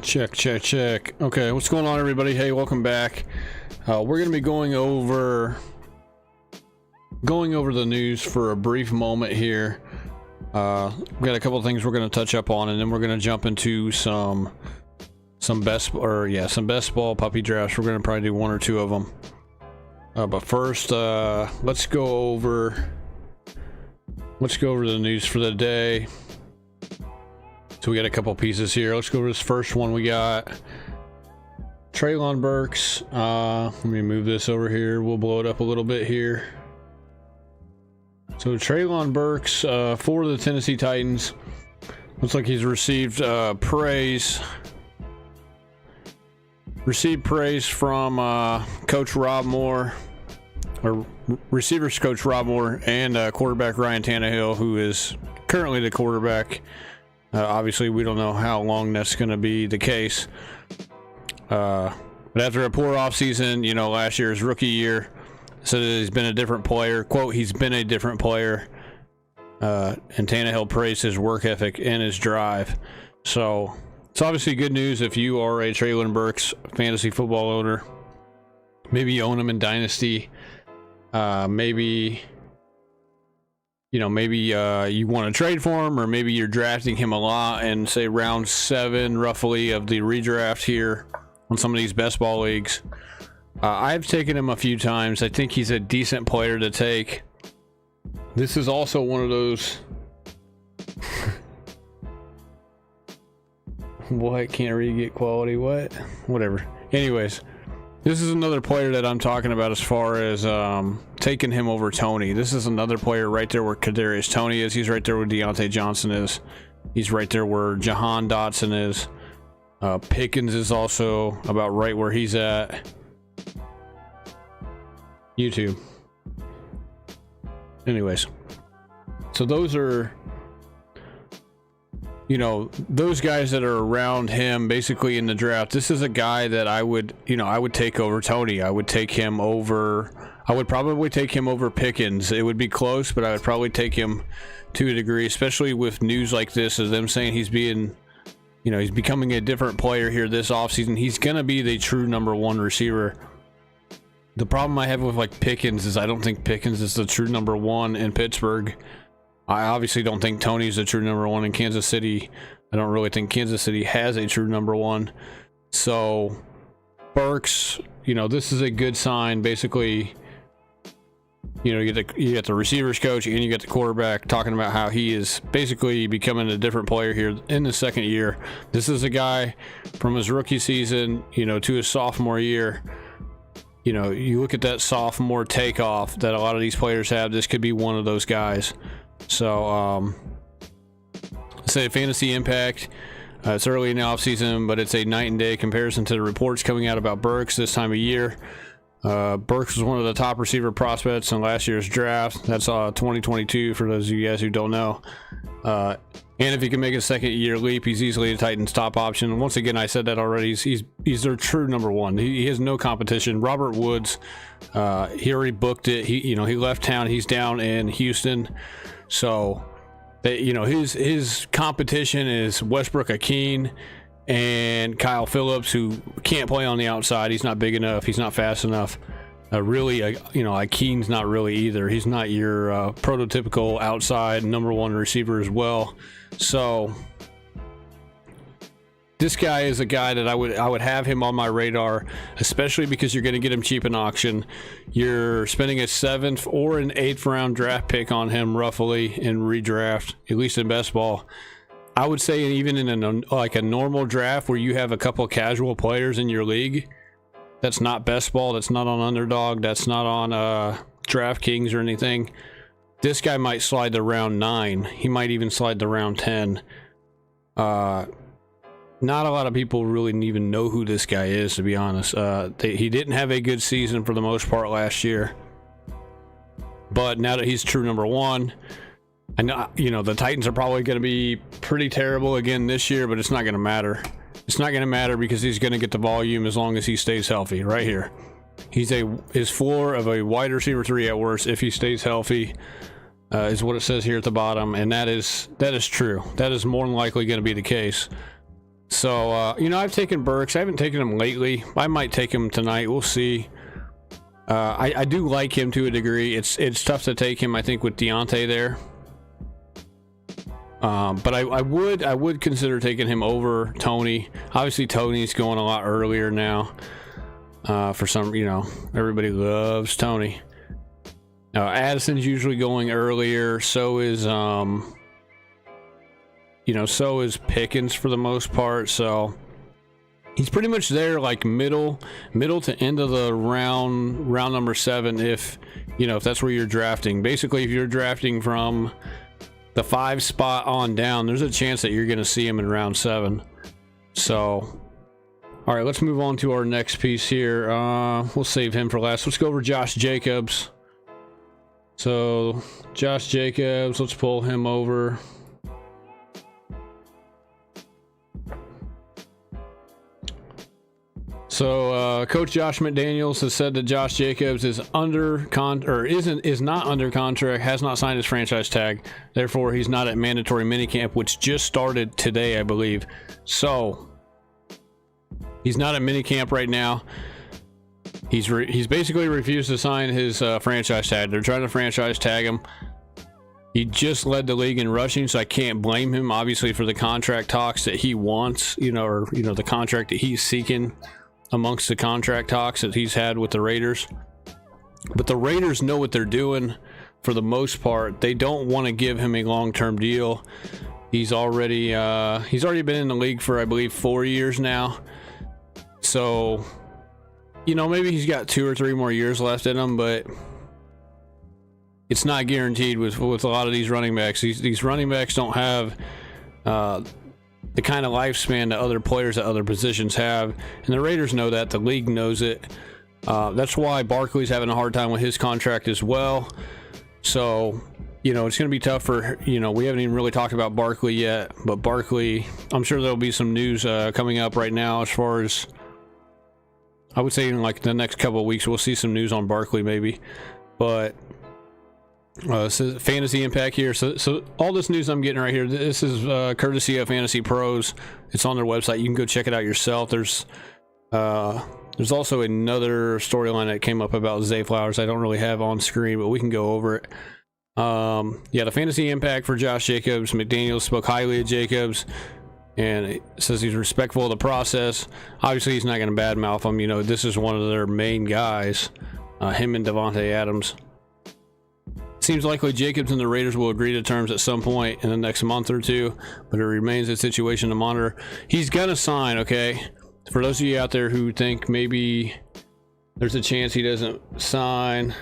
Check, check, check. Okay, what's going on, everybody? Hey, welcome back. We're going to be going over the news for a brief moment here. We've got a couple of things we're going to touch up on, and then we're going to jump into some best ball puppy drafts. We're going to probably do one or two of them. But first, let's go over the news for the day. So we got a couple pieces here. Let's go over this first one. We got Treylon Burks. Let me move this over here. We'll blow it up a little bit here. So Treylon Burks for the Tennessee Titans. Looks like he's received praise. Received praise from Coach Rob Moore, or receivers coach Rob Moore, and quarterback Ryan Tannehill, who is currently the quarterback. Obviously, we don't know how long that's going to be the case. But after a poor offseason, last year's rookie year, said that he's been a different player. Quote, he's been a different player. And Tannehill praised his work ethic and his drive. So it's obviously good news if you are a Treylon Burks fantasy football owner. Maybe you own him in Dynasty. Maybe you want to trade for him, or maybe you're drafting him a lot and say round 7 roughly of the redraft here on some of these best ball leagues. I've taken him a few times. I think he's a decent player to take. This is also one of those what, can't read, get quality, what, whatever. Anyways, this is another player that I'm talking about as far as taking him over Tony. This is another player right there where Kadarius Toney is. He's right there where Deontay Johnson is. He's right there where Jahan Dotson is. Pickens is also about right where he's at. YouTube. Anyways, so those are, those guys that are around him basically in the draft. This is a guy that I would take over Tony. I would probably take him over Pickens. It would be close, but I would probably take him to a degree, especially with news like this, as them saying he's becoming a different player here this offseason. He's going to be the true number 1 receiver. The problem I have with Pickens is I don't think Pickens is the true number 1 in Pittsburgh. I obviously don't think Tony's the true number 1 in Kansas City. I don't really think Kansas City has a true number 1. So Burks, this is a good sign. Basically, you get the receivers coach and you get the quarterback talking about how he is basically becoming a different player here in the second year. This is a guy from his rookie season, to his sophomore year. You look at that sophomore takeoff that a lot of these players have. This could be one of those guys. So, let's say fantasy impact. It's early in the offseason, but it's a night and day comparison to the reports coming out about Burks this time of year. Burks was one of the top receiver prospects in last year's draft. That's 2022 for those of you guys who don't know. And if he can make a second year leap, he's easily a Titans top option. Once again, I said that already. He's their true number 1. He has no competition. Robert Woods, he already booked it. He left town. He's down in Houston. So, his competition is Westbrook-Ikhine and Kyle Phillips, who can't play on the outside. He's not big enough. He's not fast enough. Ikhine's not really either. He's not your prototypical outside number 1 receiver as well. So this guy is a guy that I would have him on my radar, especially because you're going to get him cheap in auction. You're spending a 7th or an 8th round draft pick on him roughly in redraft, at least in best ball. I would say even in a normal draft where you have a couple casual players in your league, that's not best ball, that's not on Underdog, that's not on DraftKings or anything, this guy might slide to round 9. He might even slide to round 10. Not a lot of people really even know who this guy is, to be honest. He didn't have a good season for the most part last year, but now that he's true number 1, I know, the Titans are probably going to be pretty terrible again this year, but it's not going to matter. It's not going to matter because he's going to get the volume as long as he stays healthy. Right here, his floor of a wide receiver 3 at worst if he stays healthy. is what it says here at the bottom, and that is true. That is more than likely going to be the case. So, you know, I've taken Burks. I haven't taken him lately. I might take him tonight. We'll see. I do like him to a degree. It's tough to take him, I think, with Deontay there. But I would consider taking him over Tony. Obviously, Tony's going a lot earlier now. For some, you know, everybody loves Tony. Addison's usually going earlier. So is you know, so is Pickens for the most part. So he's pretty much there, like middle to end of the round number 7. If you know, if that's where you're drafting. Basically, if you're drafting from the 5 spot on down, there's a chance that you're going to see him in round 7. So, all right, let's move on to our next piece here. We'll save him for last. Let's go over Josh Jacobs. So, Josh Jacobs, let's pull him over. So, Coach Josh McDaniels has said that Josh Jacobs is not under contract, has not signed his franchise tag. Therefore, he's not at mandatory minicamp, which just started today, I believe. So, he's not at minicamp right now. He's basically refused to sign his franchise tag. They're trying to franchise tag him. He just led the league in rushing, so I can't blame him, obviously, for the contract talks that he wants, you know, or, you know, the contract that he's seeking amongst the contract talks that he's had with the Raiders. But the Raiders know what they're doing for the most part. They don't want to give him a long-term deal. He's already been in the league for, I believe, 4 years now. So, you know, maybe he's got 2 or 3 more years left in him, but it's not guaranteed with a lot of these running backs. These running backs don't have the kind of lifespan that other players at other positions have, and the Raiders know that. The league knows it. That's why Barkley's having a hard time with his contract as well. So, you know, it's going to be tough for, you know, we haven't even really talked about Barkley yet, but Barkley, I'm sure there'll be some news coming up right now as far as, I would say in like the next couple of weeks, we'll see some news on Barkley maybe. But so fantasy impact here. So all this news I'm getting right here, this is courtesy of Fantasy Pros. It's on their website. You can go check it out yourself. There's also another storyline that came up about Zay Flowers I don't really have on screen, but we can go over it. Yeah, the fantasy impact for Josh Jacobs. McDaniels spoke highly of Jacobs, and it says he's respectful of the process. Obviously, he's not going to badmouth him. You know, this is one of their main guys, him and Devontae Adams. Seems likely Jacobs and the Raiders will agree to terms at some point in the next month or two, but it remains a situation to monitor. He's going to sign, okay? For those of you out there who think maybe there's a chance he doesn't sign,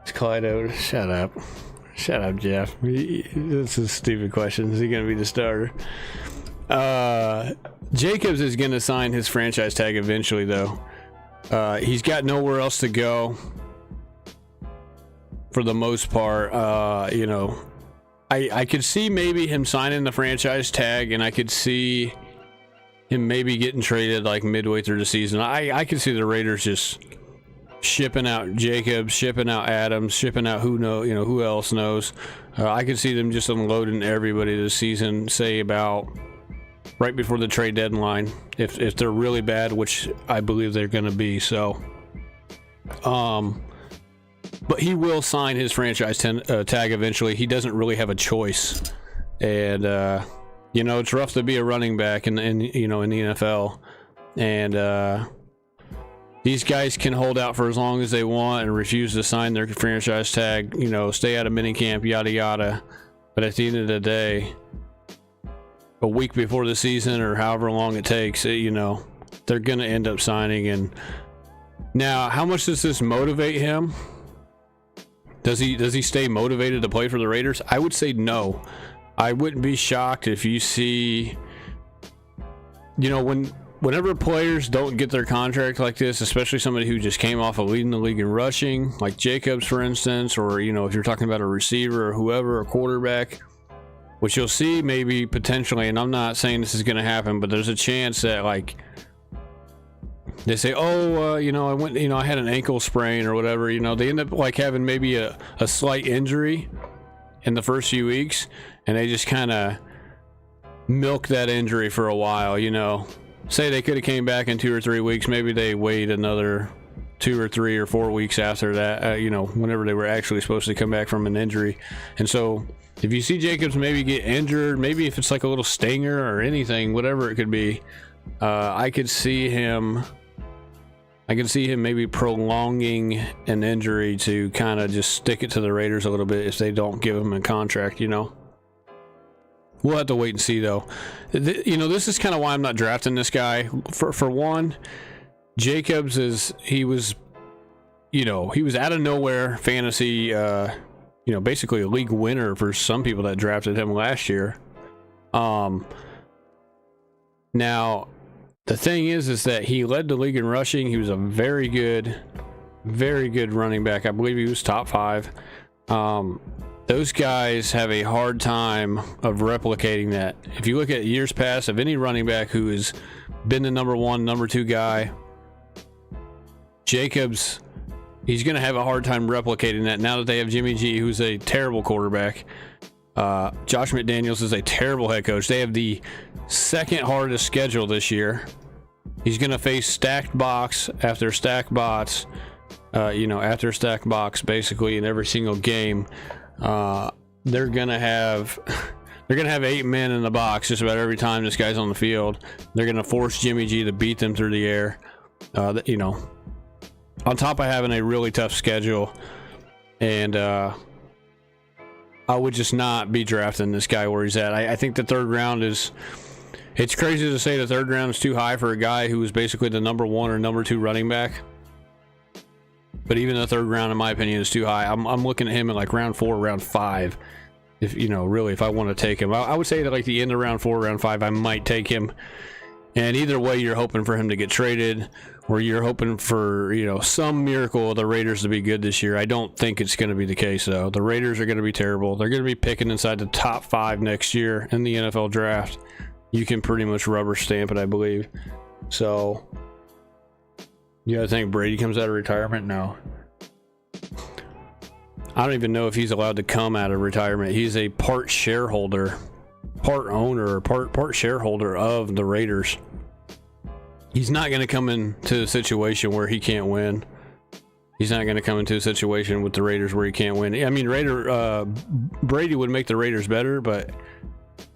it's Clyde over. Shut up, Jeff. This is a stupid question. Is he going to be the starter? Jacobs is going to sign his franchise tag eventually, though. He's got nowhere else to go. For the most part, you know, I could see maybe him signing the franchise tag, and I could see him maybe getting traded like midway through the season. I could see the Raiders just shipping out Jacobs, shipping out Adams, shipping out who else knows. I could see them just unloading everybody this season, say about right before the trade deadline, if they're really bad, which I believe they're going to be. So, but he will sign his franchise tag eventually. He doesn't really have a choice, and you know, it's rough to be a running back in the NFL, and these guys can hold out for as long as they want and refuse to sign their franchise tag. You know, stay out of minicamp, yada yada. But at the end of the day, a week before the season or however long it takes, you know, they're gonna end up signing. And now, how much does this motivate him? Does he stay motivated to play for the Raiders? I would say no. I wouldn't be shocked if you see, you know, whenever players don't get their contract like this, especially somebody who just came off of leading the league in rushing, like Jacobs, for instance, or, you know, if you're talking about a receiver or whoever, a quarterback, which you'll see maybe potentially, and I'm not saying this is going to happen, but there's a chance that, like, they say, oh, you know, I had an ankle sprain or whatever, you know, they end up like having maybe a slight injury in the first few weeks, and they just kind of milk that injury for a while. You know, say they could have came back in 2 or 3 weeks. Maybe they wait another 2 or 3 or 4 weeks after that, you know, whenever they were actually supposed to come back from an injury. And so if you see Jacobs maybe get injured, maybe if it's like a little stinger or anything, whatever it could be, I could see him maybe prolonging an injury to kind of just stick it to the Raiders a little bit if they don't give him a contract, you know. We'll have to wait and see, though. You know, this is kind of why I'm not drafting this guy. For one, Jacobs he was out of nowhere fantasy, you know, basically a league winner for some people that drafted him last year. Now, the thing is that he led the league in rushing. He was a very good running back. I believe he was top 5. Those guys have a hard time of replicating that. If you look at years past of any running back who has been the number 1, number 2 guy, Jacobs, he's going to have a hard time replicating that now that they have Jimmy G, who's a terrible quarterback. Josh McDaniels is a terrible head coach. They have the second hardest schedule this year. He's going to face stacked box after stacked box, after stacked box, basically in every single game. They're going to have 8 men in the box just about every time this guy's on the field. They're going to force Jimmy G to beat them through the air. You know, on top of having a really tough schedule, and I would just not be drafting this guy where he's at. I think the 3rd round it's crazy to say the 3rd round is too high for a guy who was basically the number 1 or number 2 running back. But even the 3rd round, in my opinion, is too high. I'm looking at him in like round 4, round 5. If you know, really, if I want to take him, I would say that like the end of round 4, round 5, I might take him. And either way, you're hoping for him to get traded, or you're hoping for, you know, some miracle of the Raiders to be good this year. I don't think it's going to be the case, though. The Raiders are going to be terrible. They're going to be picking inside the top 5 next year in the NFL draft. You can pretty much rubber stamp it, I believe. So, you gotta think Brady comes out of retirement? No. I don't even know if he's allowed to come out of retirement. He's a part shareholder, part owner, part shareholder of the Raiders. He's not going to come into a situation where he can't win. He's not going to come into a situation with the Raiders where he can't win. I mean, Brady would make the Raiders better, but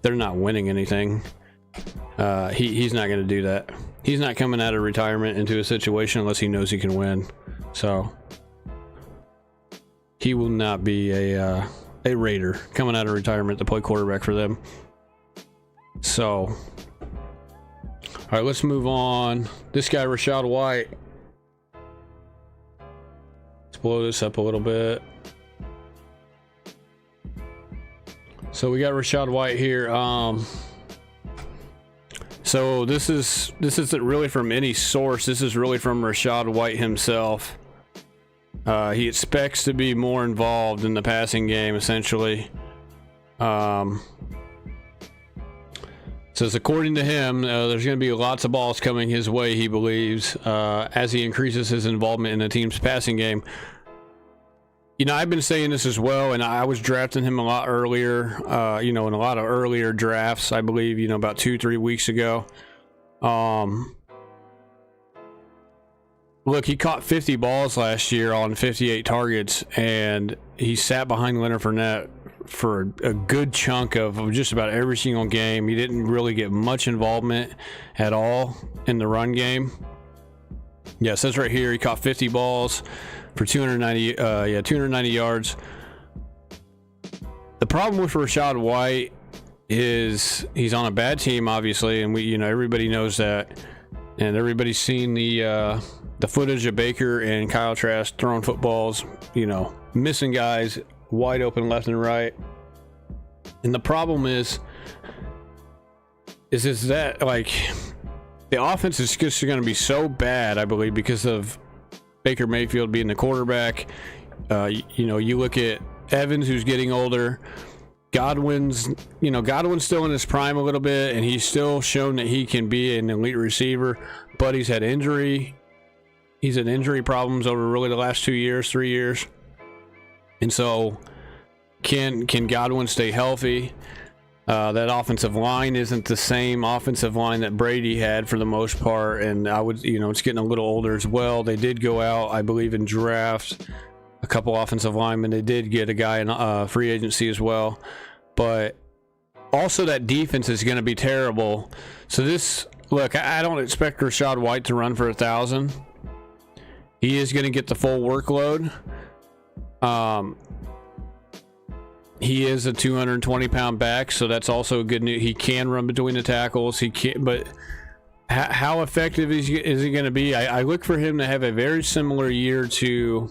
they're not winning anything. He's not going to do that. He's not coming out of retirement into a situation unless he knows he can win. So he will not be a Raider coming out of retirement to play quarterback for them. So, all right, let's move on. This guy, Rachaad White. Let's blow this up a little bit. So we got Rachaad White here. So this isn't really from any source. This is really from Rachaad White himself. He expects to be more involved in the passing game, essentially. Says according to him, there's going to be lots of balls coming his way, he believes, as he increases his involvement in the team's passing game. You know, I've been saying this as well, and I was drafting him a lot earlier, in a lot of earlier drafts, I believe, about 2-3 weeks ago. Look, he caught 50 balls last year on 58 targets, and he sat behind Leonard Fournette for a good chunk of just about every single game. He didn't really get much involvement at all in the run game. Yeah, it says right here he caught 50 balls for 290 yards. The problem with Rachaad White is he's on a bad team, obviously, and everybody knows that, and everybody's seen the footage of Baker and Kyle Trask throwing footballs, missing guys wide open left and right. And the problem is that like the offense is just going to be so bad, I believe, because of Baker Mayfield being the quarterback. You look at Evans, who's getting older. Godwin's still in his prime a little bit, and he's still shown that he can be an elite receiver, but he's had injury problems over really the last 3 years. And so can Godwin stay healthy? That offensive line isn't the same offensive line that Brady had for the most part, and I would, it's getting a little older as well. They did go out, I believe, in draft a couple offensive linemen. They did get a guy in free agency as well, but also that defense is going to be terrible. So look, I don't expect Rachaad White to run for 1,000. He is going to get the full workload. He is a 220-pound back, so that's also good news. He can run between the tackles. He can, but how effective is he going to be? I look for him to have a very similar year to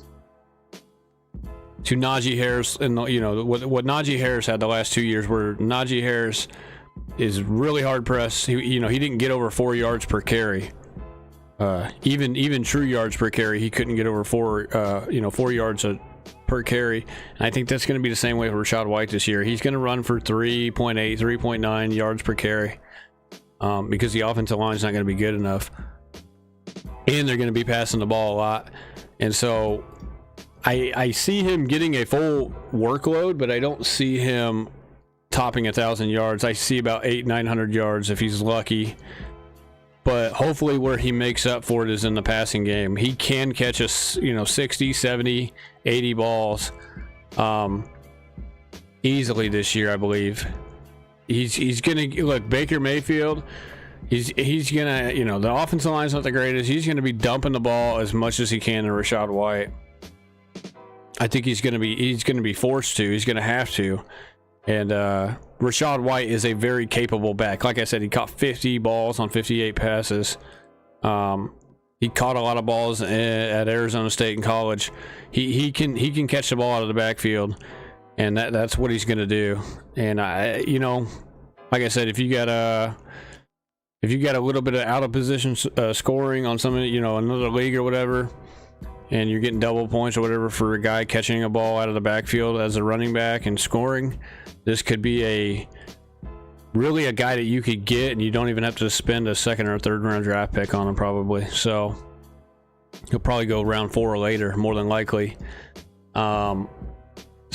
Najee Harris, and what Najee Harris had the last 2 years, where Najee Harris is really hard pressed. He didn't get over 4 yards per carry. Even true yards per carry, he couldn't get over 4 yards per carry. And I think that's going to be the same way with Rachaad White this year. He's going to run for 3.8, 3.9 yards per carry, because the offensive line is not going to be good enough, and they're going to be passing the ball a lot. And so I see him getting a full workload, but I don't see him topping 1,000 yards. I see about 800-900 yards if he's lucky. But hopefully where he makes up for it is in the passing game. He can catch us, 60, 70, 80 balls easily this year, I believe. He's going to look, Baker Mayfield, he's going to, the offensive line's not the greatest. He's going to be dumping the ball as much as he can to Rachaad White. I think he's going to be forced to. He's going to have to. And Rachaad White is a very capable back. Like I said, he caught 50 balls on 58 passes. He caught a lot of balls at Arizona State in college. He can catch the ball out of the backfield, and that's what he's going to do. And like I said, if you got a little bit of out of position scoring on some, another league or whatever, and you're getting double points or whatever for a guy catching a ball out of the backfield as a running back and scoring, this could be really a guy that you could get, and you don't even have to spend a second or third round draft pick on him probably. So he'll probably go round 4 or later, more than likely. So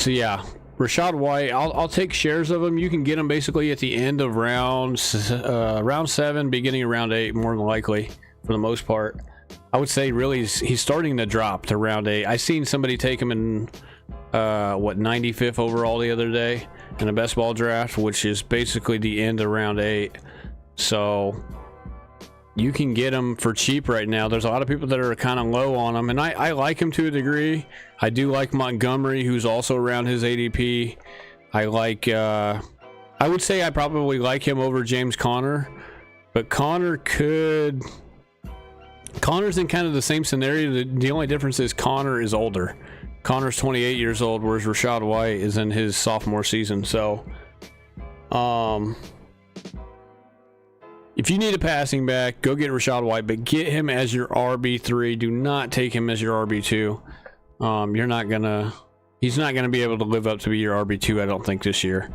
yeah, Rachaad White, I'll take shares of him. You can get him basically at the end of round 7, beginning of round 8, more than likely, for the most part. I would say really he's starting to drop to round 8. I seen somebody take him in 95th overall the other day in a best ball draft, which is basically the end of round 8. So you can get him for cheap right now. There's a lot of people that are kind of low on him, and I like him to a degree. I do like Montgomery, who's also around his ADP. I like I would say I probably like him over James Conner, but Conner's in kind of the same scenario. The only difference is Conner is older. Conner's 28 years old, whereas Rachaad White is in his sophomore season. So, if you need a passing back, go get Rachaad White, but get him as your RB3. Do not take him as your RB2. He's not gonna be able to live up to be your RB2, I don't think, this year.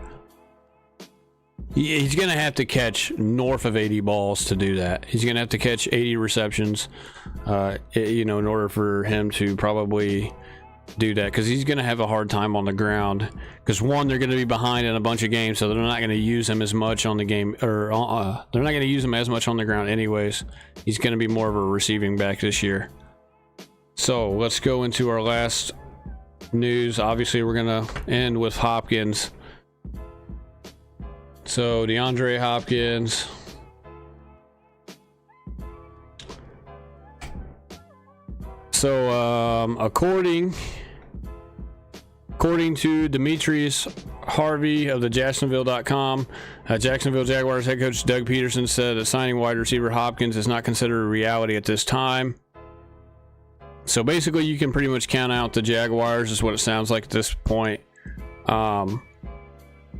He's going to have to catch north of 80 balls to do that. He's going to have to catch 80 receptions, in order for him to probably do that, because he's going to have a hard time on the ground. Because one, they're going to be behind in a bunch of games, so they're not going to use him as much on the game, or they're not going to use him as much on the ground anyways. He's going to be more of a receiving back this year. So let's go into our last news. Obviously, we're going to end with Hopkins. So DeAndre Hopkins, so according to Demetrius Harvey of the Jacksonville.com, Jacksonville Jaguars head coach Doug Peterson said that signing wide receiver Hopkins is not considered a reality at this time. So basically, you can pretty much count out the Jaguars, is what it sounds like at this point.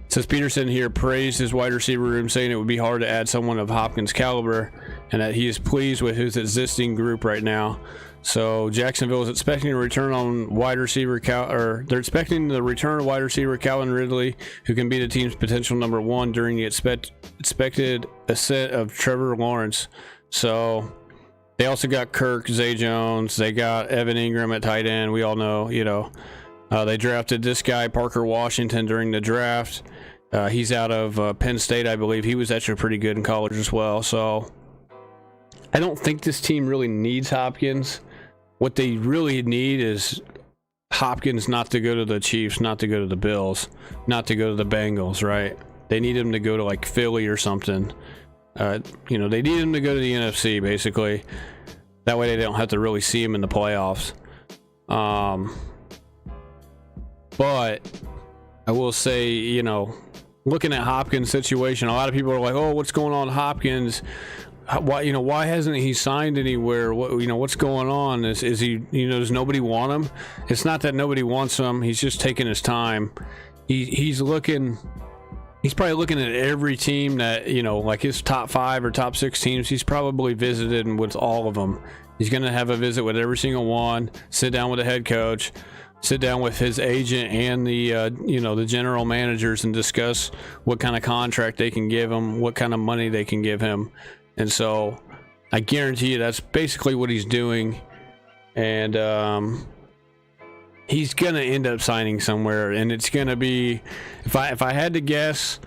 Says Peterson here praised his wide receiver room, saying it would be hard to add someone of Hopkins' caliber, and that he is pleased with his existing group right now. So Jacksonville is expecting a return on wide receiver, they're expecting the return of wide receiver Calvin Ridley, who can be the team's potential number 1 during the expected ascent of Trevor Lawrence. So they also got Kirk, Zay Jones, they got Evan Ingram at tight end. We all know, they drafted this guy, Parker Washington, during the draft. He's out of Penn State, I believe. He was actually pretty good in college as well. So I don't think this team really needs Hopkins. What they really need is Hopkins not to go to the Chiefs, not to go to the Bills, not to go to the Bengals, right? They need him to go to like Philly or something. They need him to go to the NFC, basically. That way they don't have to really see him in the playoffs. But I will say, looking at Hopkins' situation, a lot of people are like, "Oh, what's going on, Hopkins? Why hasn't he signed anywhere? What's going on? Is he, does nobody want him?" It's not that nobody wants him. He's just taking his time. He's probably looking at every team that, like his top 5 or top 6 teams. He's probably visited with all of them. He's going to have a visit with every single one, sit down with the head coach, sit down with his agent and the general managers and discuss what kind of contract they can give him, what kind of money they can give him. And so I guarantee you that's basically what he's doing. And he's going to end up signing somewhere. And it's going to be, if I had to guess,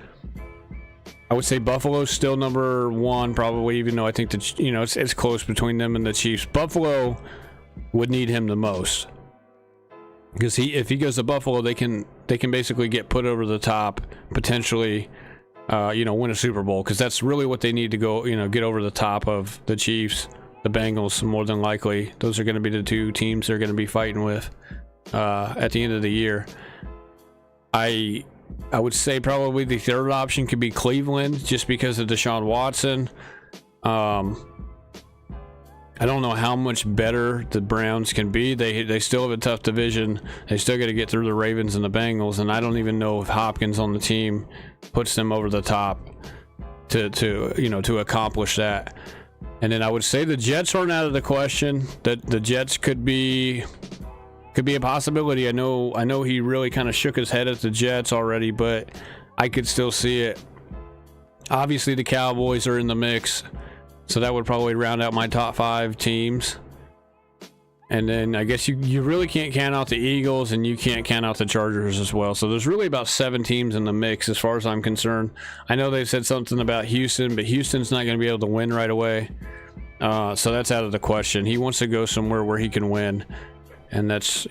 I would say Buffalo's still number 1, probably, even though I think that, it's close between them and the Chiefs. Buffalo would need him the most. Because if he goes to Buffalo, they can basically get put over the top, potentially, win a Super Bowl, because that's really what they need to go, get over the top of the Chiefs, the Bengals, more than likely. Those are going to be the 2 teams they're going to be fighting with at the end of the year. I would say probably the third option could be Cleveland, just because of Deshaun Watson. I don't know how much better the Browns can be. They still have a tough division. They still got to get through the Ravens and the Bengals, and I don't even know if Hopkins on the team puts them over the top to accomplish that. And then I would say the Jets aren't out of the question. That the Jets could be a possibility. I know he really kind of shook his head at the Jets already, but I could still see it. Obviously, the Cowboys are in the mix. So that would probably round out my top 5 teams. And then I guess you really can't count out the Eagles, and you can't count out the Chargers as well. So there's really about 7 teams in the mix as far as I'm concerned. I know they said something about Houston, but Houston's not going to be able to win right away. So that's out of the question. He wants to go somewhere where he can win. And that's,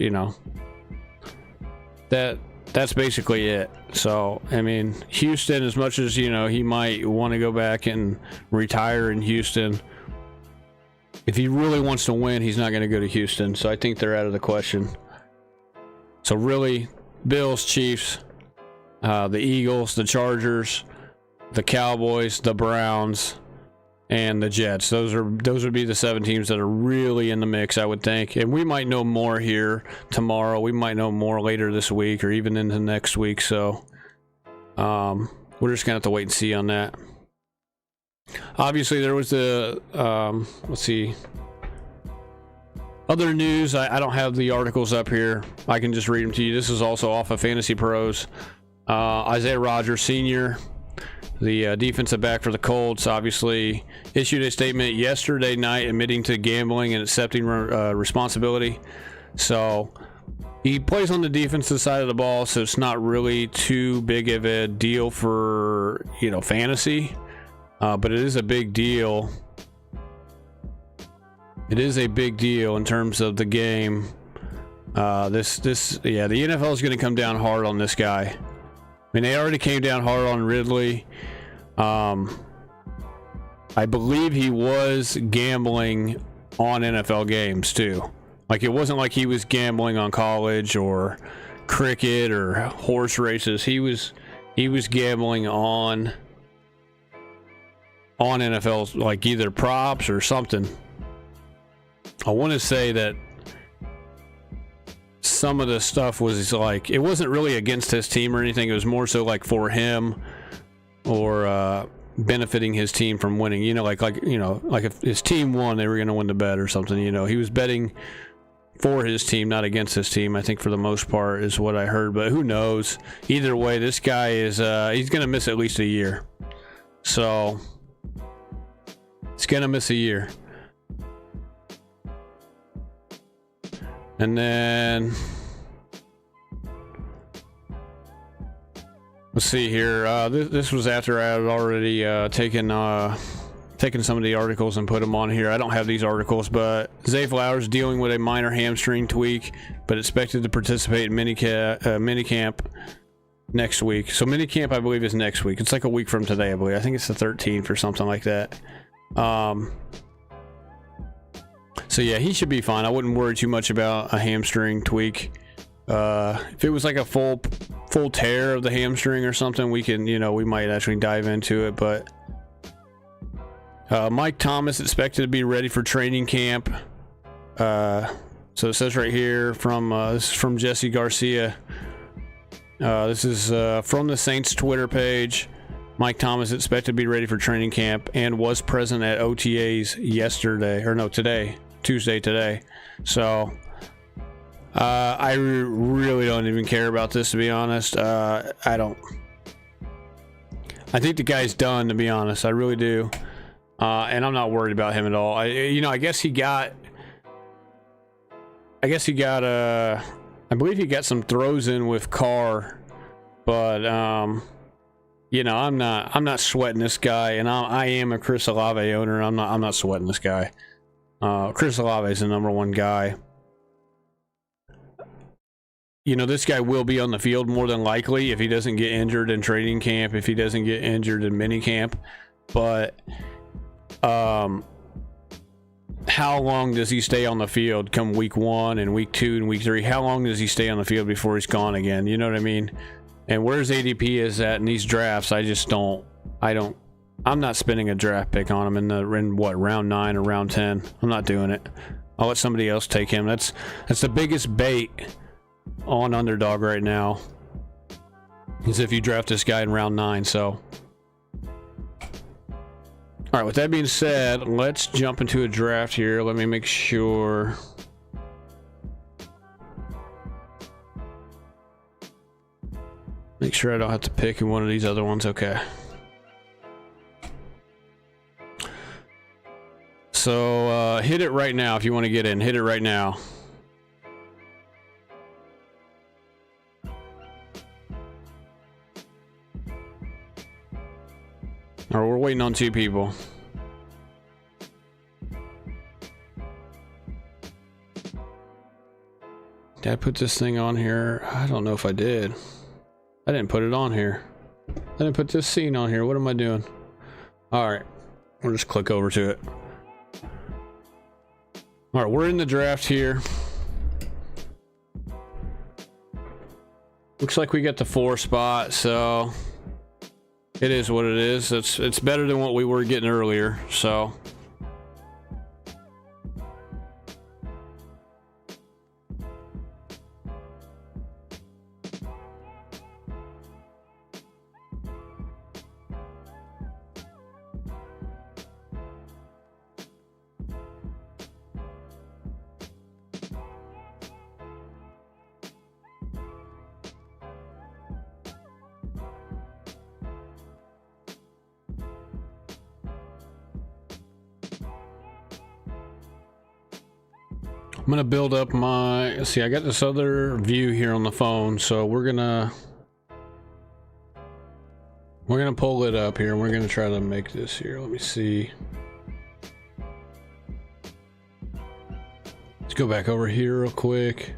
that's basically it. So, I mean, Houston, as much as, he might want to go back and retire in Houston, if he really wants to win, he's not going to go to Houston. So I think they're out of the question. So really, Bills, Chiefs, the Eagles, the Chargers, the Cowboys, the Browns, and the Jets. Those would be the 7 teams that are really in the mix, I would think. And we might know more here tomorrow. We might know more later this week or even into next week. So we're just gonna have to wait and see on that. Obviously, there was the let's see, other news. I don't have the articles up here. I can just read them to you. This is also off of Fantasy Pros. Isaiah Rodgers Sr., the defensive back for the Colts, obviously issued a statement yesterday night admitting to gambling and accepting responsibility. So he plays on the defensive side of the ball, so it's not really too big of a deal for, fantasy. But it is a big deal. It is a big deal in terms of the game. The NFL is going to come down hard on this guy. I mean, they already came down hard on Ridley. I believe he was gambling on NFL games too. Like, it wasn't like he was gambling on college or cricket or horse races. He was gambling on NFL, like either props or something. I want to say that some of the stuff was like, it wasn't really against his team or anything. It was more so like for him or benefiting his team from winning. Like if his team won, they were going to win the bet or something. He was betting for his team, not against his team, I think, for the most part, is what I heard. But who knows? Either way, this guy is he's going to miss at least a year. So he's going to miss a year. And then Let's see here. This was after I had already taken some of the articles and put them on here. I don't have these articles, but Zay Flowers dealing with a minor hamstring tweak, but expected to participate in minicamp next week. So minicamp, I believe, is next week. It's like a week from today, I believe. I think it's the 13th or something like that. So yeah, he should be fine. I wouldn't worry too much about a hamstring tweak. If it was like a full tear of the hamstring or something, we can, we might actually dive into it. But Mike Thomas expected to be ready for training camp. So it says right here this is from Jesse Garcia. This is from the Saints Twitter page. Mike Thomas expected to be ready for training camp and was present at OTAs Tuesday today. So I really don't even care about this, to be honest. I think the guy's done, to be honest. I really do. And I'm not worried about him at all. I guess he got I believe he got some throws in with Carr, but I'm not sweating this guy, and I am a Chris Olave owner. I'm not sweating this guy. Chris Olave is the #1 guy. This guy will be on the field more than likely if he doesn't get injured in training camp, if he doesn't get injured in minicamp. But how long does he stay on the field come week 1 and week 2 and week 3? How long does he stay on the field before he's gone again? You know what I mean? And where's ADP is at in these drafts? I'm not spending a draft pick on him in round 9 or round 10. I'm not doing it. I'll let somebody else take him. That's the biggest bait on Underdog right now, is if you draft this guy in round 9. So all right, with that being said, let's jump into a draft here. Let me make sure. Make sure I don't have to pick in one of these other ones. Okay. So hit it right now if you want to get in. Hit it right now. Or we're waiting on 2 people. Did I put this thing on here? I don't know if I did. I didn't put it on here. I didn't put this scene on here. What am I doing? Alright. We'll just click over to it. Alright, we're in the draft here. Looks like we got the 4 spot, so it is what it is. It's better than what we were getting earlier, so. I'm gonna build up my, see, I got this other view here on the phone, so we're gonna pull it up here. We're gonna try to make this here. Let me see. Let's go back over here real quick.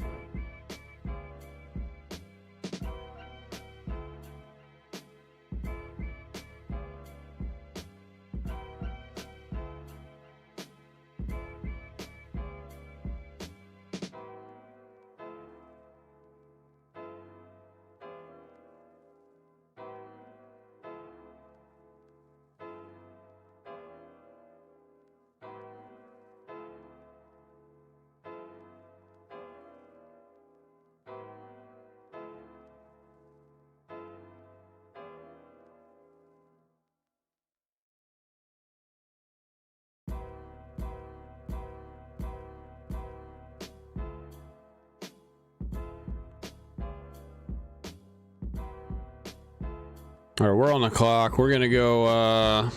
All right, we're on the clock. We're gonna go,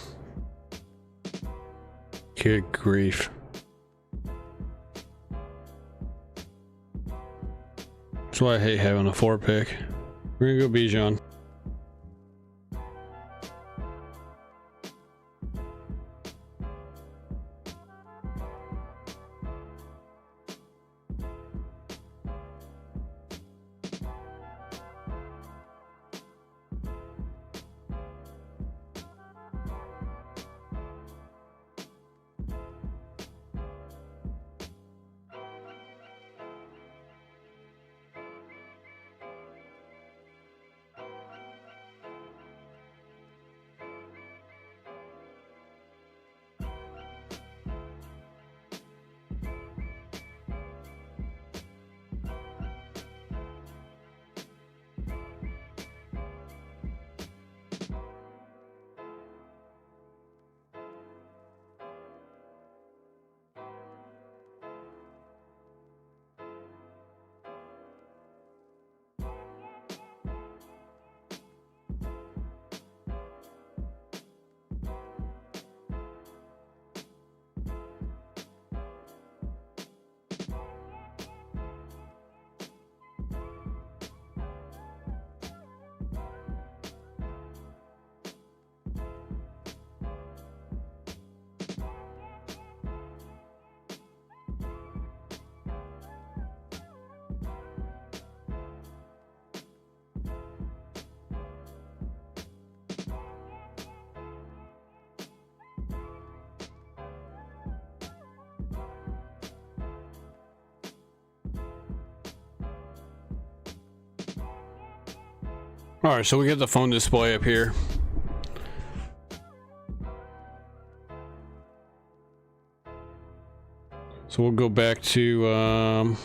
good grief. That's why I hate having a 4 pick. We're gonna go Bijan. All right, so we get the phone display up here. So we'll go back to,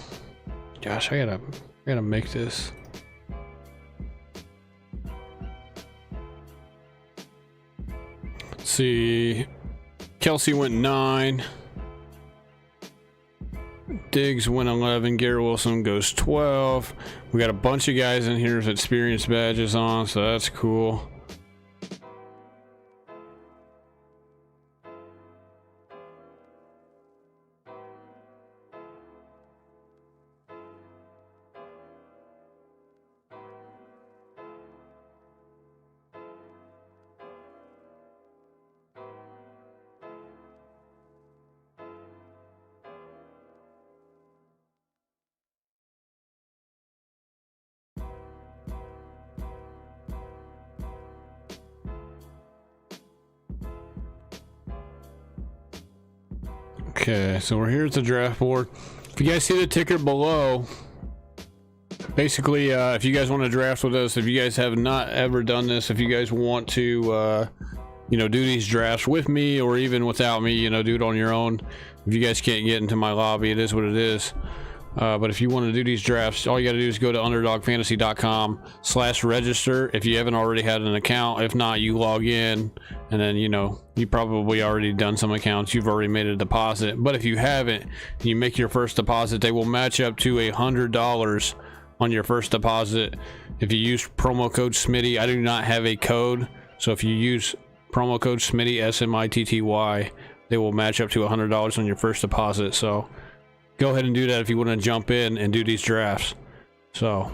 gosh, I gotta make this. Let's see, Kelsey went 9. Diggs went 11. Garrett Wilson goes 12. We got a bunch of guys in here with experience badges on, so that's cool. Okay, so we're here at the draft board. If you guys see the ticker below, basically, if you guys want to draft with us, if you guys have not ever done this, if you guys want to, you know, do these drafts with me or even without me, you know, do it on your own. If you guys can't get into my lobby, it is what it is. But if you want to do these drafts, all you got to do is go to underdogfantasy.com/register if you haven't already had an account. If not, you log in, and then, you know, you probably already done some accounts. You've already made a deposit. But if you haven't, you make your first deposit, they will match up to $100 on your first deposit. If you use promo code Smitty, I do not have a code. So if you use promo code Smitty, SMITTY, they will match up to $100 on your first deposit. So go ahead and do that if you want to jump in and do these drafts. So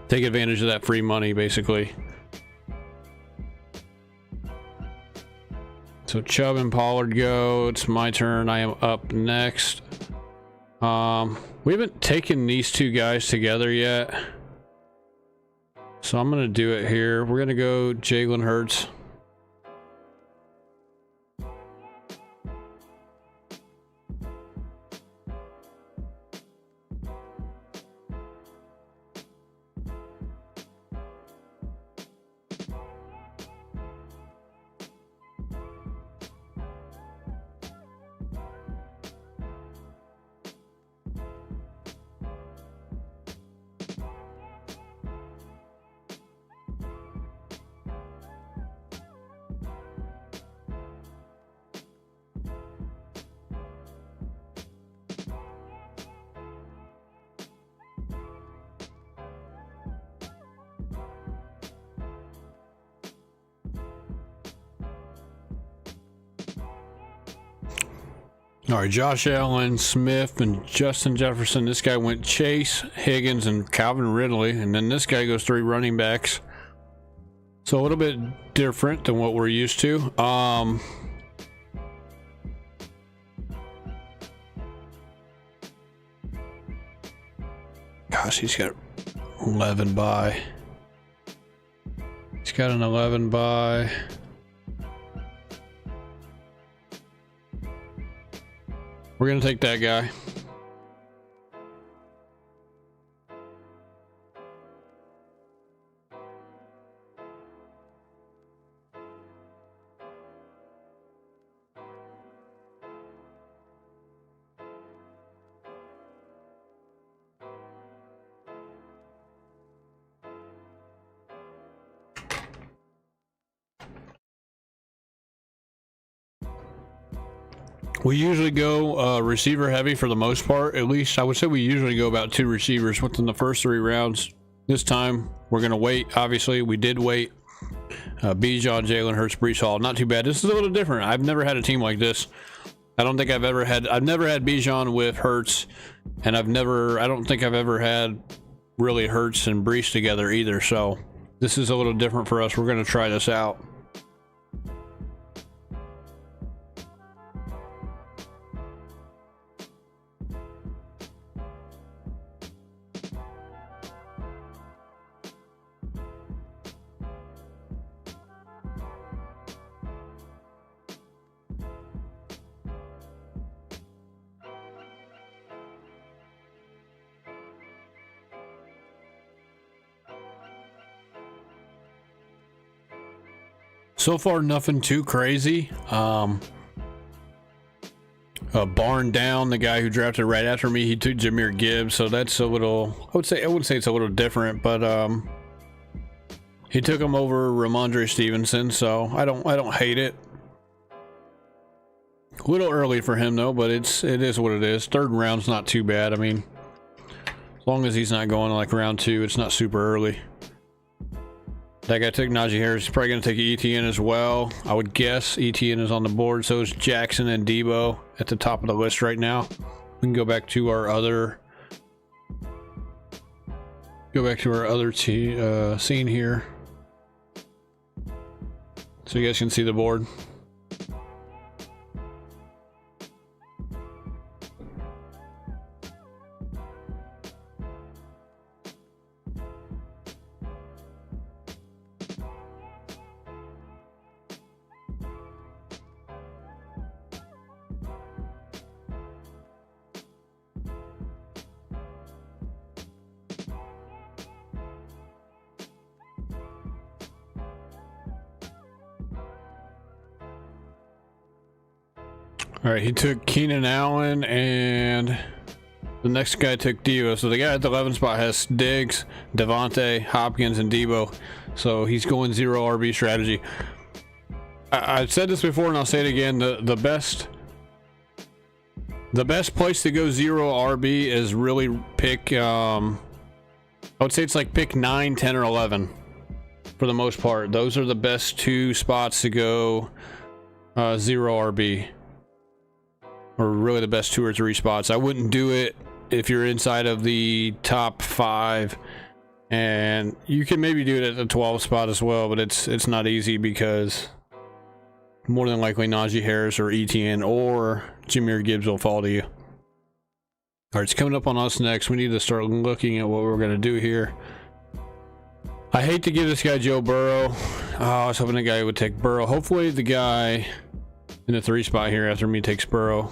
take advantage of that free money, basically. So Chubb and Pollard go. It's my turn. I am up next. We haven't taken these two guys together yet, so I'm gonna do it here. We're gonna go Jalen Hurts. All right, Josh Allen, Smith, and Justin Jefferson. This guy went Chase, Higgins, and Calvin Ridley, and then this guy goes 3 running backs. So a little bit different than what we're used to. Gosh, he's got 11 bye. He's got an 11 bye. We're gonna take that guy. We usually go receiver heavy for the most part. At least I would say we usually go about 2 receivers within the first 3 rounds. This time we're going to wait. Obviously, we did wait. Bijan, Jalen Hurts, Breece Hall. Not too bad. This is a little different. I've never had a team like this. I've never had Bijan with Hurts, and I don't think I've ever had really Hurts and Breece together either. So this is a little different for us. We're going to try this out. So far, nothing too crazy. Barn down, the guy who drafted right after me, he took Jahmyr Gibbs, so that's a little, I wouldn't say it's a little different, but he took him over Ramondre Stevenson, so I don't hate it. A little early for him though, but it is what it is. Third round's not too bad. I mean, as long as he's not going like round 2, it's not super early. That guy took Najee Harris. He's probably going to take ETN as well. I would guess ETN is on the board. So is Jackson and Debo at the top of the list right now. We can go back to our other scene here, so you guys can see the board. All right, he took Keenan Allen, and the next guy took Debo. So the guy at the 11 spot has Diggs, Devontae, Hopkins, and Debo. So he's going 0 RB strategy. I've said this before, and I'll say it again. The best place to go 0 RB is really pick. I would say it's like pick 9, 10, or 11 for the most part. Those are the best 2 spots to go 0 RB. Or really the best 2 or 3 spots. I wouldn't do it if you're inside of the top 5, and you can maybe do it at the 12 spot as well, but it's not easy because more than likely Najee Harris or ETN or Jahmyr Gibbs will fall to you. All right, it's coming up on us next. We need to start looking at what we're going to do here. I hate to give this guy Joe Burrow. I was hoping the guy would take Burrow. Hopefully the guy in the 3 spot here after me takes Burrow.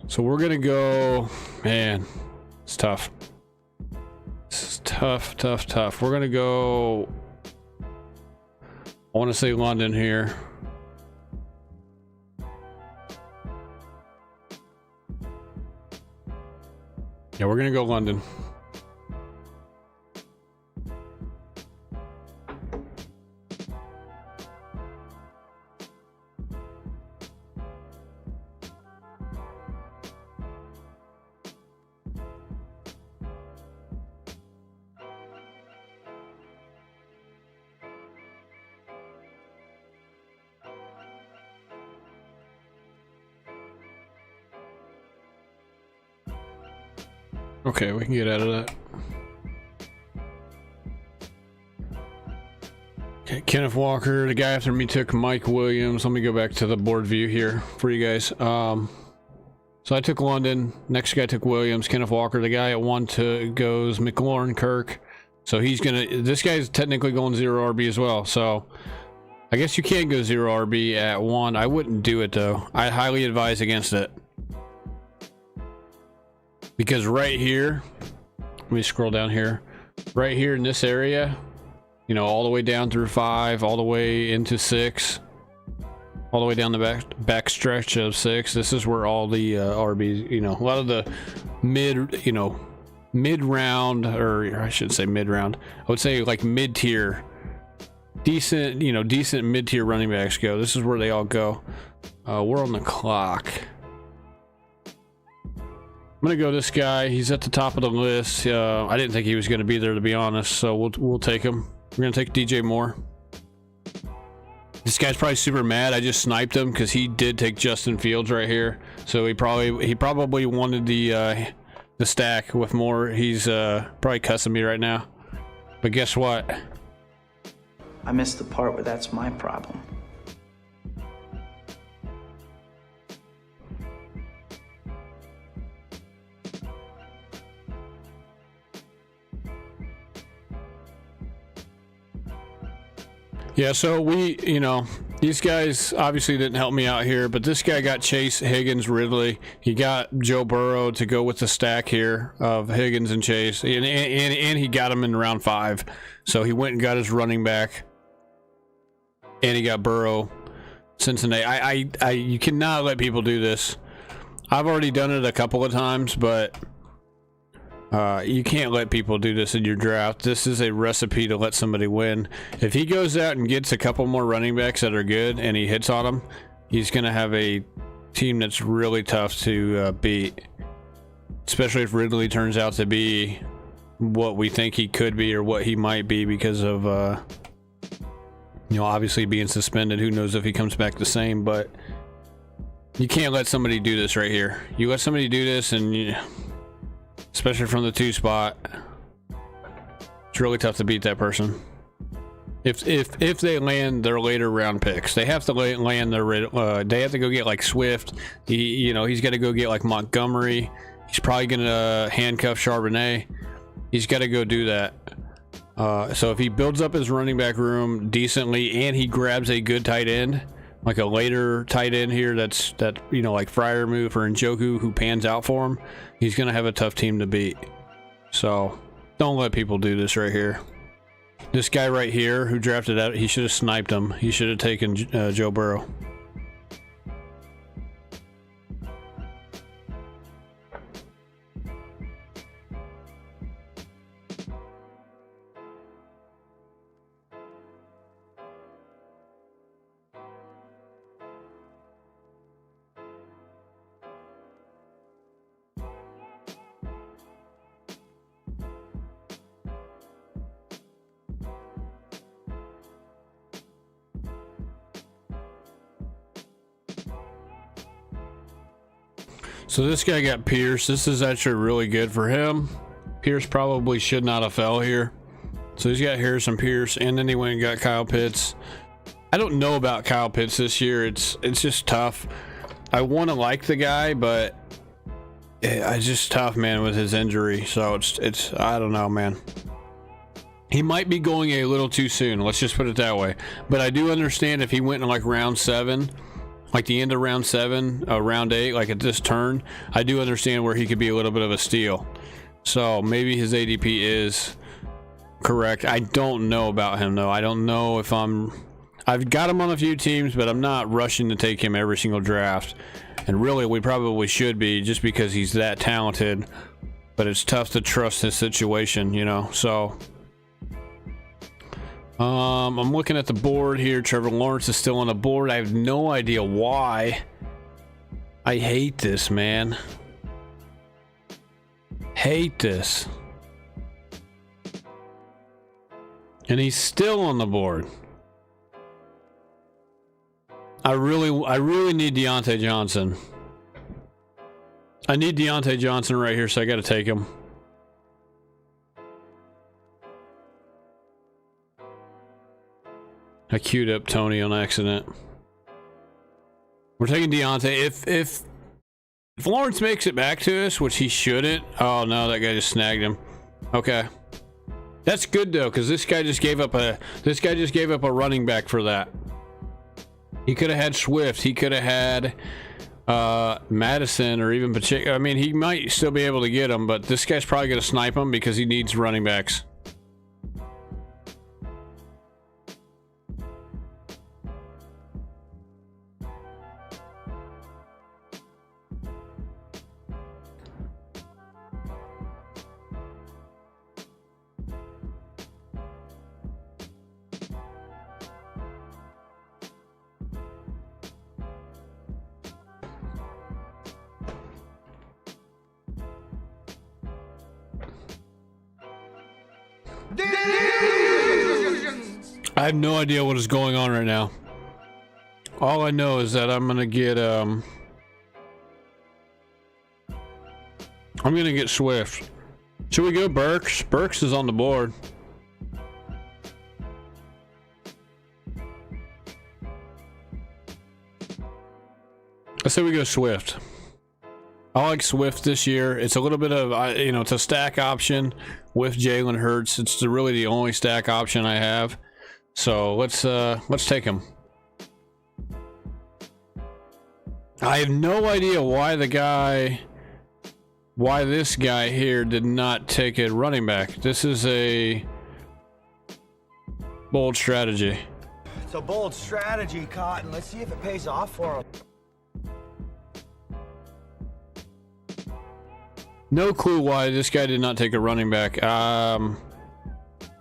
So we're gonna go, man, it's tough. This is tough. We're gonna go, I want to say London here. Yeah, we're gonna go London. Okay, we can get out of that. Okay, Kenneth Walker, the guy after me took Mike Williams. Let me go back to the board view here for you guys. So I took London. Next guy took Williams. Kenneth Walker, the guy at 1 goes McLaurin Kirk. So he's gonna. This guy's technically going 0 RB as well. So I guess you can go 0 RB at 1. I wouldn't do it though. I highly advise against it. Because right here, let me scroll down here. Right here in this area, you know, all the way down through 5, all the way into 6, all the way down the back stretch of 6. This is where all the RBs, you know, a lot of the mid round, or I shouldn't say mid round. I would say like mid tier, decent mid tier running backs go. This is where they all go. We're on the clock. I'm gonna go this guy. He's at the top of the list. I didn't think he was gonna be there, to be honest, so we'll take him. We're gonna take DJ Moore. This guy's probably super mad. I just sniped him because he did take Justin Fields right here. So he probably wanted the stack with Moore. He's probably cussing me right now. But guess what? I missed the part where that's my problem. Yeah, so we, These guys obviously didn't help me out here, but this guy got Chase, Higgins, Ridley. He got Joe Burrow to go with the stack here of Higgins and Chase, and he got him in round 5. So he went and got his running back, and he got Burrow, Cincinnati. You cannot let people do this. I've already done it a couple of times, but you can't let people do this in your draft. This is a recipe to let somebody win. If he goes out and gets a couple more running backs that are good and he hits on them, he's going to have a team that's really tough to beat, especially if Ridley turns out to be what we think he could be or what he might be because of obviously being suspended. Who knows if he comes back the same, but you can't let somebody do this right here. You let somebody do this, and especially from the 2 spot, it's really tough to beat that person. If they land their later round picks, they have to land their they have to go get like Swift. He's got to go get like Montgomery. He's probably gonna handcuff Charbonnet. He's got to go do that. So if he builds up his running back room decently and he grabs a good tight end, like a later tight end here that's like Freiermuth or Njoku who pans out for him, he's gonna have a tough team to beat. So don't let people do this right here. This guy right here who drafted out, he should have sniped him. He should have taken Joe Burrow. So this guy got Pierce. This is actually really good for him. Pierce probably should not have fell here. So he's got Harrison Pierce, and then he went and got Kyle Pitts. I don't know about Kyle Pitts this year. It's just tough. I want to like the guy, but it's just tough, man, with his injury. So it's I don't know, man. He might be going a little too soon. Let's just put it that way. But I do understand if he went in like round 7, like the end of round 7, round 8, like at this turn, I do understand where he could be a little bit of a steal. So maybe his ADP is correct. I don't know about him though. I don't know if I've got him on a few teams, but I'm not rushing to take him every single draft. And really, we probably should be, just because he's that talented. But it's tough to trust his situation, so I'm looking at the board here. Trevor Lawrence is still on the board. I have no idea why. I hate this, man. Hate this. And he's still on the board. I really need Deontay Johnson. I need Deontay Johnson right here, so I got to take him. I queued up Tony on accident. We're taking Deontay. If Lawrence makes it back to us, which he shouldn't. Oh no, that guy just snagged him. Okay, that's good though, because this guy just gave up a running back for that. He could have had Swift. He could have had Madison or even Pacheco. I mean, he might still be able to get him, but this guy's probably going to snipe him because he needs running backs. I have no idea what is going on right now. All I know is that I'm gonna get Swift. Should we go Burks? Burks is on the board. I say we go Swift. I like Swift this year. It's a little bit of, it's a stack option with Jalen Hurts. It's really the only stack option I have. So let's take him. I have no idea why this guy here did not take a running back. This is a bold strategy. It's a bold strategy, Cotton. Let's see if it pays off for him. No clue why this guy did not take a running back.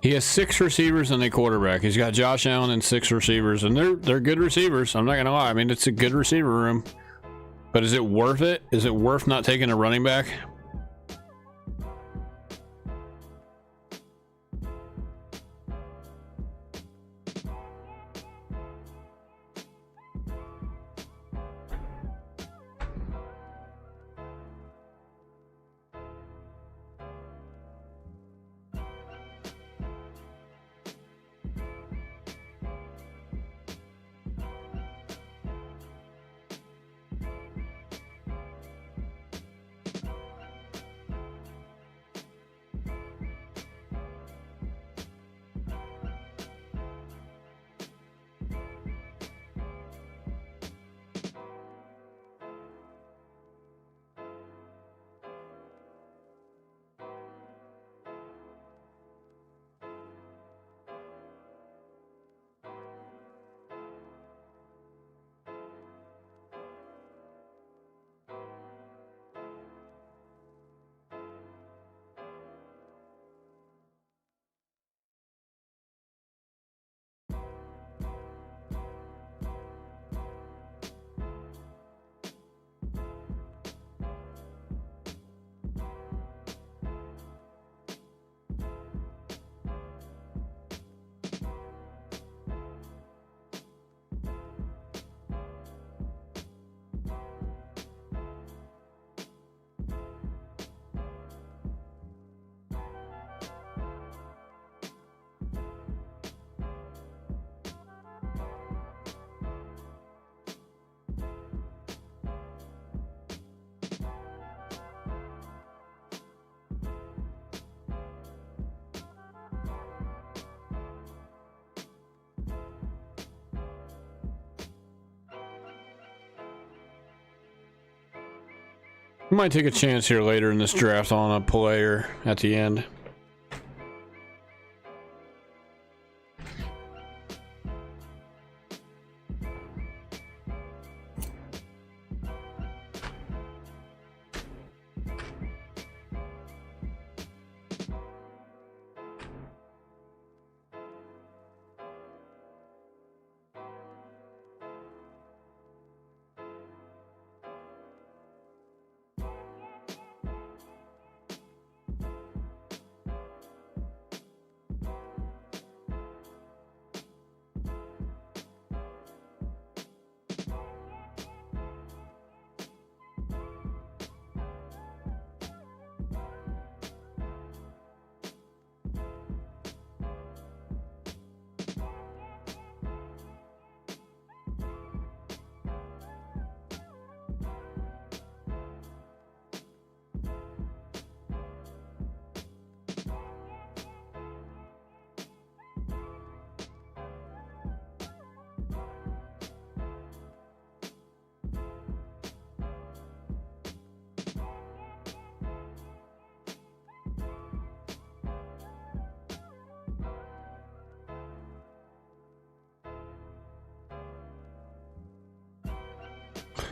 He has 6 receivers and a quarterback. He's got Josh Allen and 6 receivers, and they're good receivers. I'm not gonna lie. I mean, it's a good receiver room, but is it worth it? Is it worth not taking a running back? We might take a chance here later in this draft on a player at the end.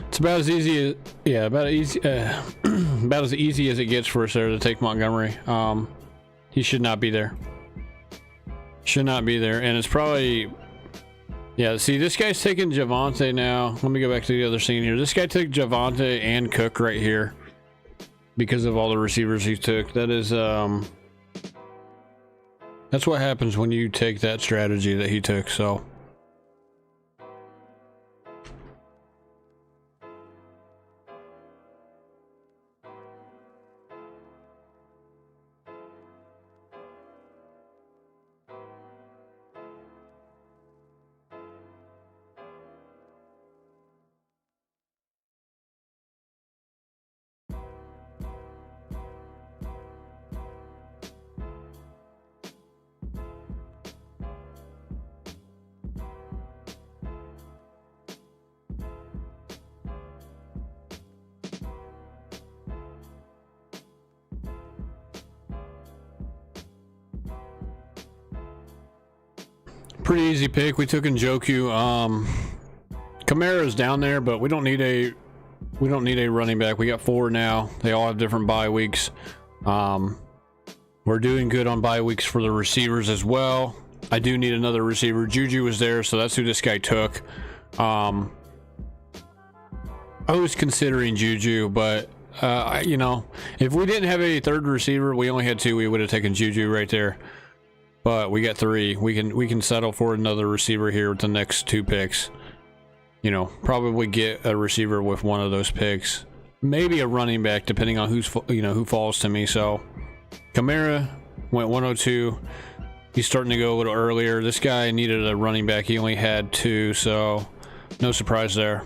It's about as easy as, yeah, about as easy as it gets for us there to take Montgomery. He should not be there. Should not be there, and it's probably, yeah. See, this guy's taking Javonte now. Let me go back to the other scene here. This guy took Javonte and Cook right here because of all the receivers he took. That is, that's what happens when you take that strategy that he took. So. Pretty easy pick. We took Njoku. Kamara's down there, but we don't need a running back. We got 4 now. They all have different bye weeks. We're doing good on bye weeks for the receivers as well. I do need another receiver. Juju was there, so that's who this guy took. I was considering Juju, but you know, if we didn't have a third receiver, we only had 2, we would have taken Juju right there. But we got 3. We can settle for another receiver here with the next 2 picks. You know, probably get a receiver with one of those picks. Maybe a running back, depending on who falls to me. So Kamara went 102. He's starting to go a little earlier. This guy needed a running back. He only had 2, so no surprise there.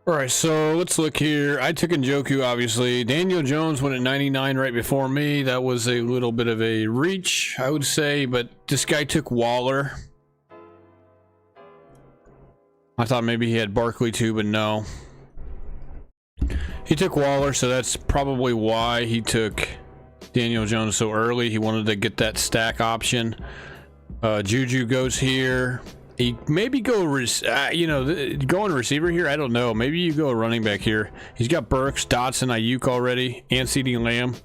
All right, so let's look here. I took Njoku, obviously. Daniel Jones went at 99 right before me. That was a little bit of a reach, I would say, but this guy took Waller. I thought maybe he had Barkley too, but no. He took Waller, so that's probably why he took Daniel Jones so early. He wanted to get that stack option. Juju goes here. He maybe go, going receiver here. I don't know. Maybe you go a running back here. He's got Burks, Dotson, Ayuk already, and CeeDee Lamb.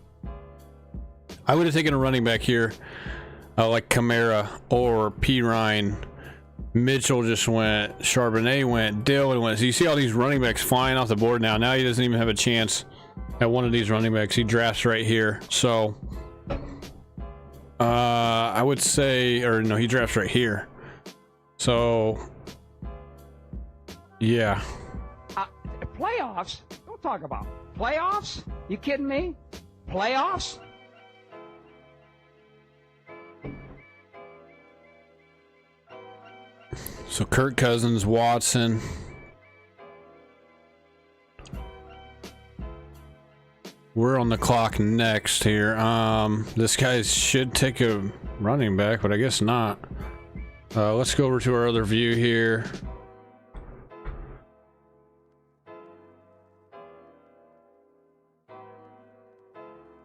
I would have taken a running back here, like Kamara or P. Ryan. Mitchell just went. Charbonnet went. Dillon went. So you see all these running backs flying off the board now. Now he doesn't even have a chance at one of these running backs. He drafts right here. So I would say, or no, he drafts right here. So, yeah. Playoffs? Don't talk about playoffs. You kidding me? Playoffs? So Kirk Cousins, Watson. We're on the clock next here. This guy should take a running back, but I guess not. Let's go over to our other view here.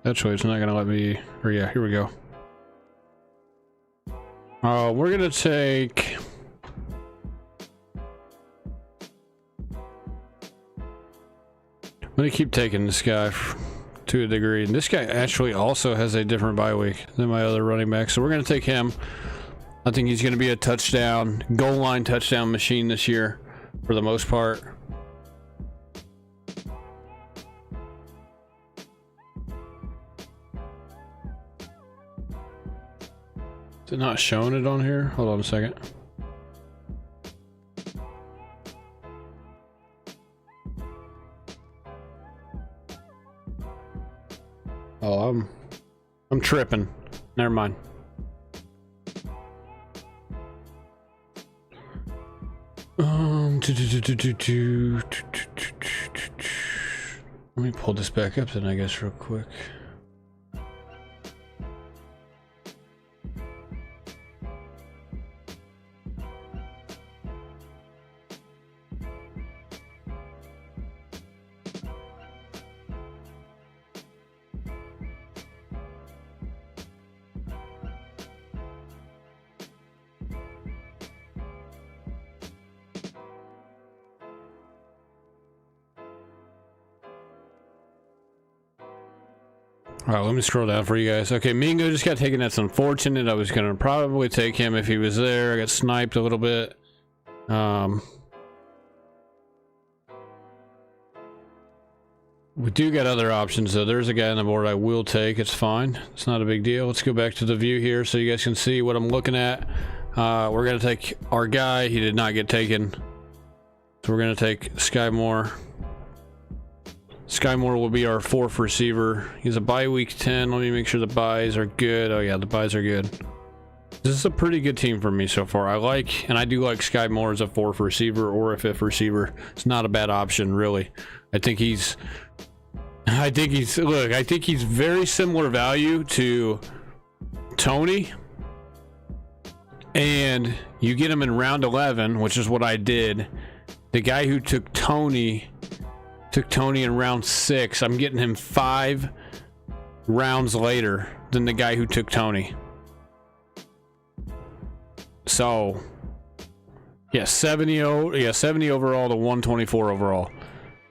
Actually, it's not going to let me... Or yeah, here we go. We're going to take... I'm going to keep taking this guy to a degree. And this guy actually also has a different bye week than my other running back. So we're going to take him. I think he's going to be a touchdown, goal line touchdown machine this year for the most part. Is it not showing it on here? Hold on a second. Oh, I'm tripping. Never mind. Let me pull this back up then, I guess, real quick. All right, let me scroll down for you guys. Okay, Mingo just got taken. That's unfortunate. I was going to probably take him if he was there. I got sniped a little bit. We do got other options, though. There's a guy on the board I will take. It's fine. It's not a big deal. Let's go back to the view here so you guys can see what I'm looking at. We're going to take our guy. He did not get taken. So we're going to take Sky Moore. Sky Moore will be our 4th receiver. He's a bye week 10. Let me make sure the buys are good. Oh yeah, the buys are good. This is a pretty good team for me so far. I do like Sky Moore as a 4th receiver or a 5th receiver. It's not a bad option, really. I think he's very similar value to Tony. And you get him in round 11, which is what I did. The guy who took Tony in round 6. I'm getting him 5 rounds later than the guy who took Tony. So, yeah, 70 overall to 124 overall.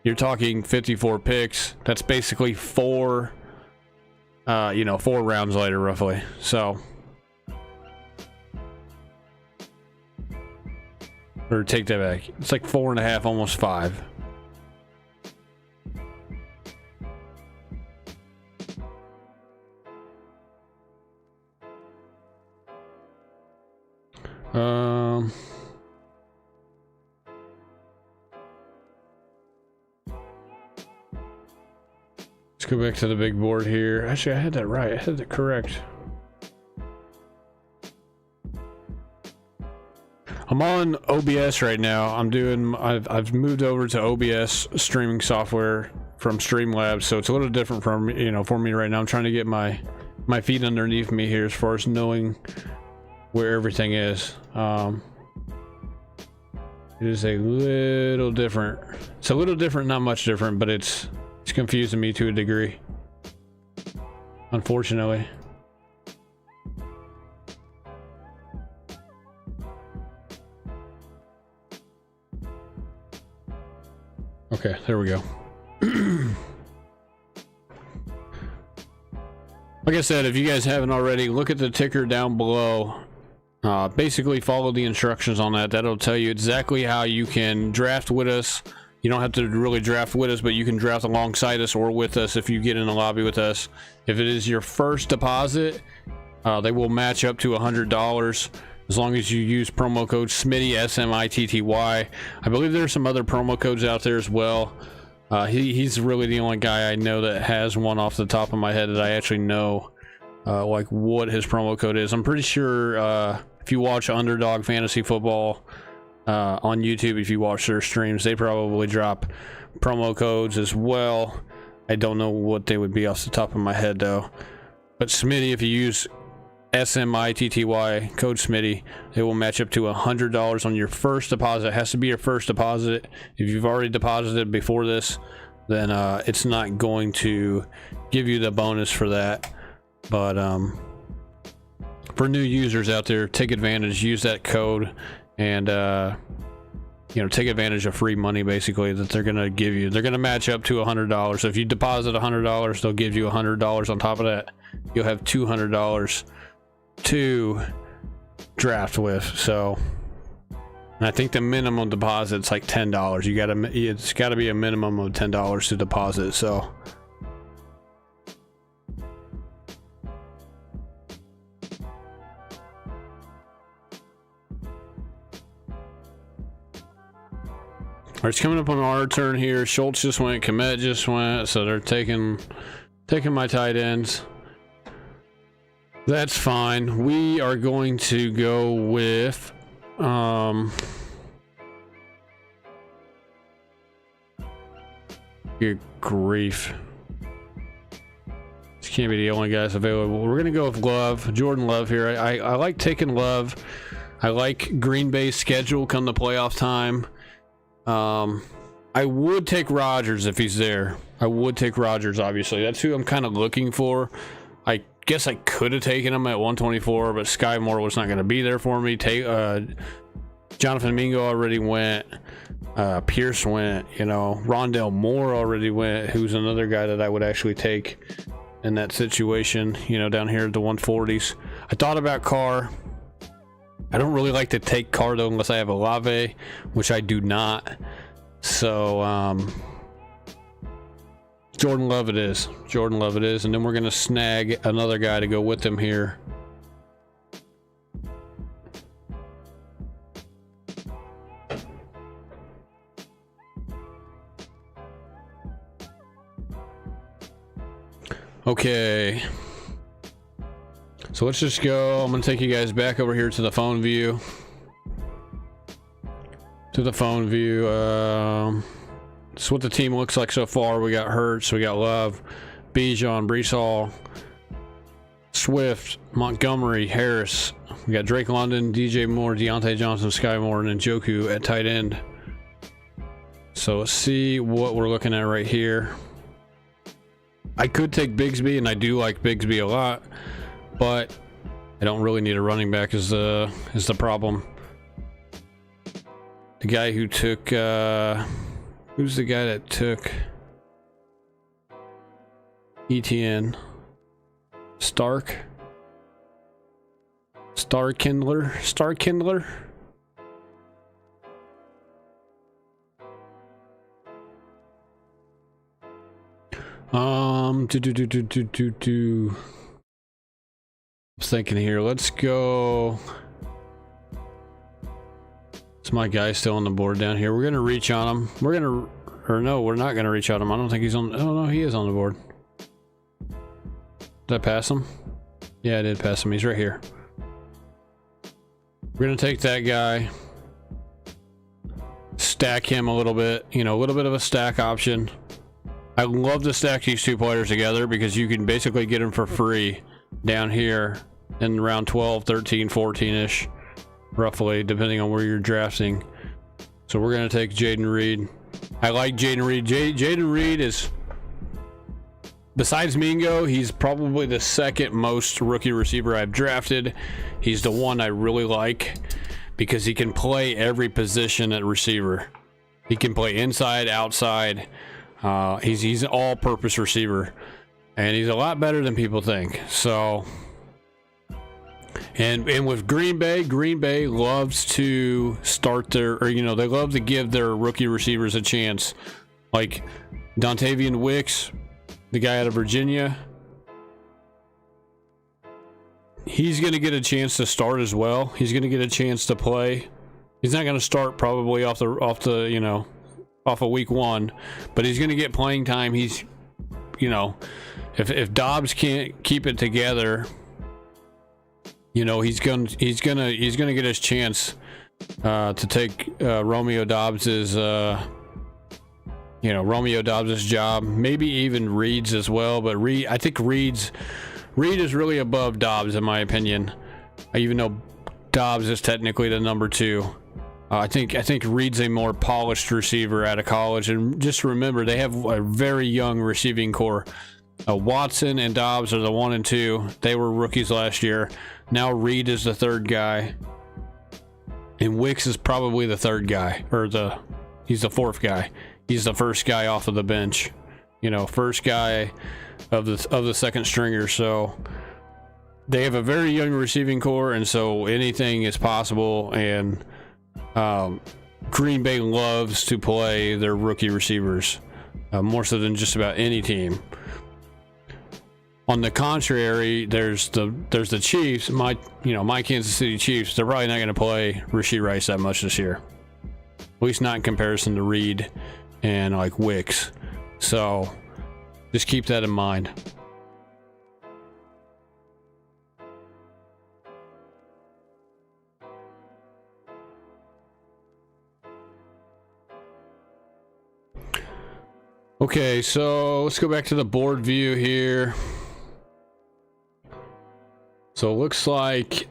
You're talking 54 picks. That's basically 4 rounds later, roughly. So, or take that back. It's like 4.5, almost 5. Let's go back to the big board here. Actually, I had that right. I had that correct. I'm on OBS right now. I've moved over to OBS streaming software from Streamlabs, so it's a little different from for me right now. I'm trying to get my feet underneath me here as far as knowing where everything is. It is a little different. It's a little different, not much different, but it's confusing me to a degree, unfortunately. Okay, there we go. Like I said, if you guys haven't already, look at the ticker down below. Basically follow the instructions on that. That'll tell you exactly how you can draft with us. You don't have to really draft with us, but you can draft alongside us or with us if you get in a lobby with us. If it is your first deposit, they will match up to $100 as long as you use promo code SMITTY, SMITTY. I believe there are some other promo codes out there as well. He's really the only guy I know that has one off the top of my head that I actually know like what his promo code is. I'm pretty sure if you watch Underdog Fantasy Football on YouTube, if you watch their streams, they probably drop promo codes as well. I don't know what they would be off the top of my head though. But Smitty, if you use SMITTY code Smitty, it will match up to $100 on your first deposit. It has to be your first deposit. If you've already deposited before this, then it's not going to give you the bonus for that. But for new users out there, take advantage, use that code, and take advantage of free money basically that they're gonna give you. They're gonna match up to $100. So if you deposit $100, they'll give you $100 on top of that. You'll have $200 to draft with. So, and I think the minimum deposit's like $10. It's gotta be a minimum of $10 to deposit. So. All right, it's coming up on our turn here. Schultz just went, Komet just went, so they're taking my tight ends. That's fine. We are going to go with Good grief. This can't be the only guys available. We're going to go with Love, Jordan Love here. I like taking Love. I like Green Bay's schedule come the playoff time. I would take Rodgers if he's there. I would take Rodgers, obviously. That's who I'm kind of looking for. I guess I could have taken him at 124, but Sky Moore was not going to be there for me. Jonathan Mingo already went. Pierce went. You know, Rondell Moore already went, who's another guy that I would actually take in that situation, you know, down here at the 140s. I thought about Carr. I don't really like to take Carr, though, unless I have Olave, which I do not. So, Jordan Love it is. Jordan Love it is. And then we're going to snag another guy to go with him here. Okay. So let's just go. I'm going to take you guys back over here to the phone view. This is what the team looks like so far. We got Hurts, we got Love, Bijan, Breece Hall, Swift, Montgomery, Harris. We got Drake London, DJ Moore, Deontay Johnson, Sky Moore, and then Njoku at tight end. So let's see what we're looking at right here. I could take Bigsby, and I do like Bigsby a lot, but I don't really need a running back is the problem. The guy who took who's the guy that took ETN? Starkindler. I was thinking here, let's go. Is my guy still on the board down here? We're gonna reach on him. We're not gonna reach on him. I don't think he's on. Oh no, he is on the board. Did I pass him? Yeah, I did pass him. He's right here. We're gonna take that guy, stack him a little bit, you know, a little bit of a stack option. I love to stack these two players together because you can basically get them for free down here in around 12, 13, 14-ish, roughly, depending on where you're drafting. So we're going to take Jaden Reed. I like Jaden Reed. Jaden Reed is, besides Mingo, he's probably the second most rookie receiver I've drafted. He's the one I really like because he can play every position at receiver. He can play inside, outside. He's an all-purpose receiver, and he's a lot better than people think. So, and with Green Bay loves to start they love to give their rookie receivers a chance. Like Dontavian Wicks, the guy out of Virginia, he's going to get a chance to start as well. He's going to get a chance to play. He's not going to start probably off of week one, but he's going to get playing time. He's, if Dobbs can't keep it together, he's gonna get his chance to take Romeo Dobbs's job, maybe even Reed's as well. But I think Reed is really above Dobbs in my opinion, even though Dobbs is technically the number 2. I think Reed's a more polished receiver out of college, and just remember they have a very young receiving core. Watson and Dobbs are the 1 and 2. They were rookies last year. Now Reed is the 3rd guy, and Wicks is probably the 3rd guy, he's the 4th guy. He's the first guy off of the bench, first guy of the 2nd stringer. So they have a very young receiving core, and so anything is possible. And Green Bay loves to play their rookie receivers more so than just about any team. On the contrary, there's the Chiefs. My Kansas City Chiefs. They're probably not going to play Rashee Rice that much this year, at least not in comparison to Reed and like Wicks. So just keep that in mind. Okay, so let's go back to the board view here. So it looks like,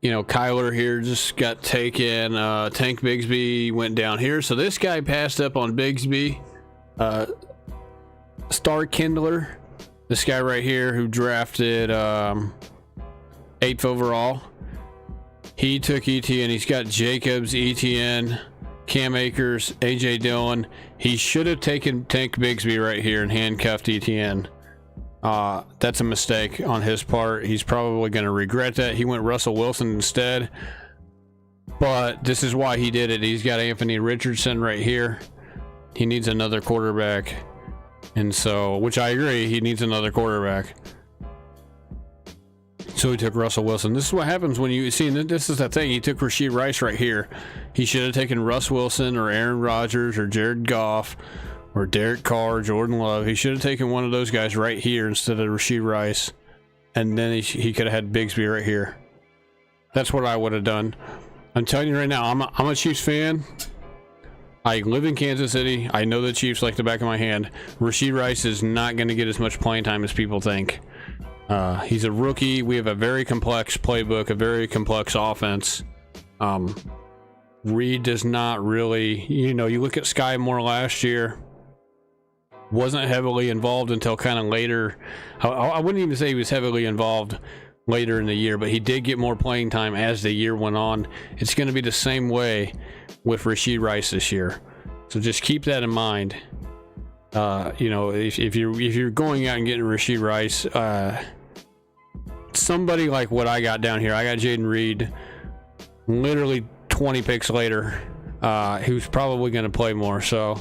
you know, Kyler here just got taken. Tank Bigsby went down here. So this guy passed up on Bigsby. Star Kindler, this guy right here who drafted 8th overall. He took ETN. He's got Jacobs, ETN, Cam Akers, AJ Dillon. He should have taken Tank Bigsby right here and handcuffed ETN. That's a mistake on his part. He's probably going to regret that. He went Russell Wilson instead. But this is why he did it. He's got Anthony Richardson right here. He needs another quarterback. And so, which I agree, he needs another quarterback. So he took Russell Wilson. This is what happens when you see, this is the thing. He took Rashee Rice right here. He should have taken Russ Wilson or Aaron Rodgers or Jared Goff or Derek Carr, Jordan Love. He should have taken one of those guys right here instead of Rashee Rice. And then he could have had Bigsby right here. That's what I would have done. I'm telling you right now, I'm a Chiefs fan. I live in Kansas City. I know the Chiefs like the back of my hand. Rashee Rice is not going to get as much playing time as people think. He's a rookie. We have a very complex playbook, a very complex offense. Reed does not really, you know, you look at Sky Moore last year, wasn't heavily involved until kind of later. I wouldn't even say he was heavily involved later in the year, but he did get more playing time as the year went on. It's going to be the same way with Rashee Rice this year. So just keep that in mind. You know, if you're going out and getting Rashee Rice, somebody like what I got down here, I got Jaden Reed, literally 20 picks later, who's probably going to play more. So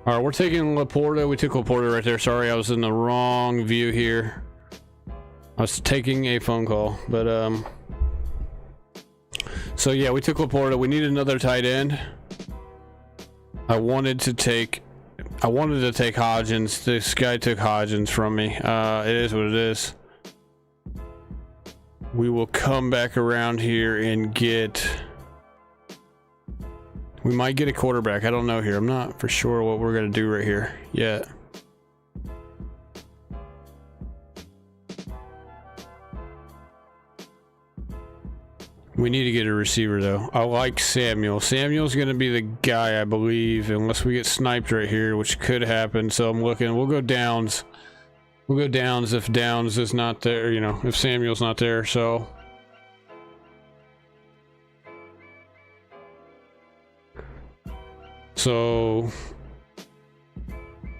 all right, we're taking Laporta. We took Laporta right there. Sorry, I was in the wrong view here. I was taking a phone call, but so yeah, we took Laporta. We need another tight end. I wanted to take Hodgins. This guy took Hodgins from me. It is what it is. We will come back around here and get. We might get a quarterback. I don't know here. I'm not for sure what we're going to do right here yet. We need to get a receiver, though. I like Samuel. Samuel's going to be the guy, I believe, unless we get sniped right here, which could happen. So I'm looking. We'll go Downs. We'll go Downs if Downs is not there, you know, if Samuel's not there. So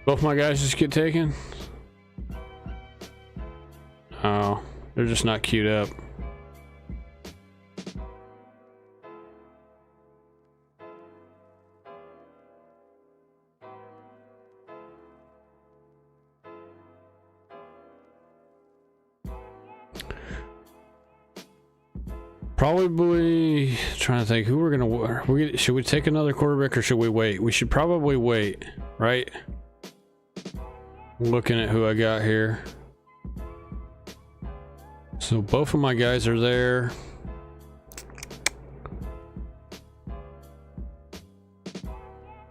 both my guys just get taken. Oh, they're just not queued up. Probably trying to think who we're gonna. Should we take another quarterback or should we wait? We should probably wait, right? Looking at who I got here. So both of my guys are there.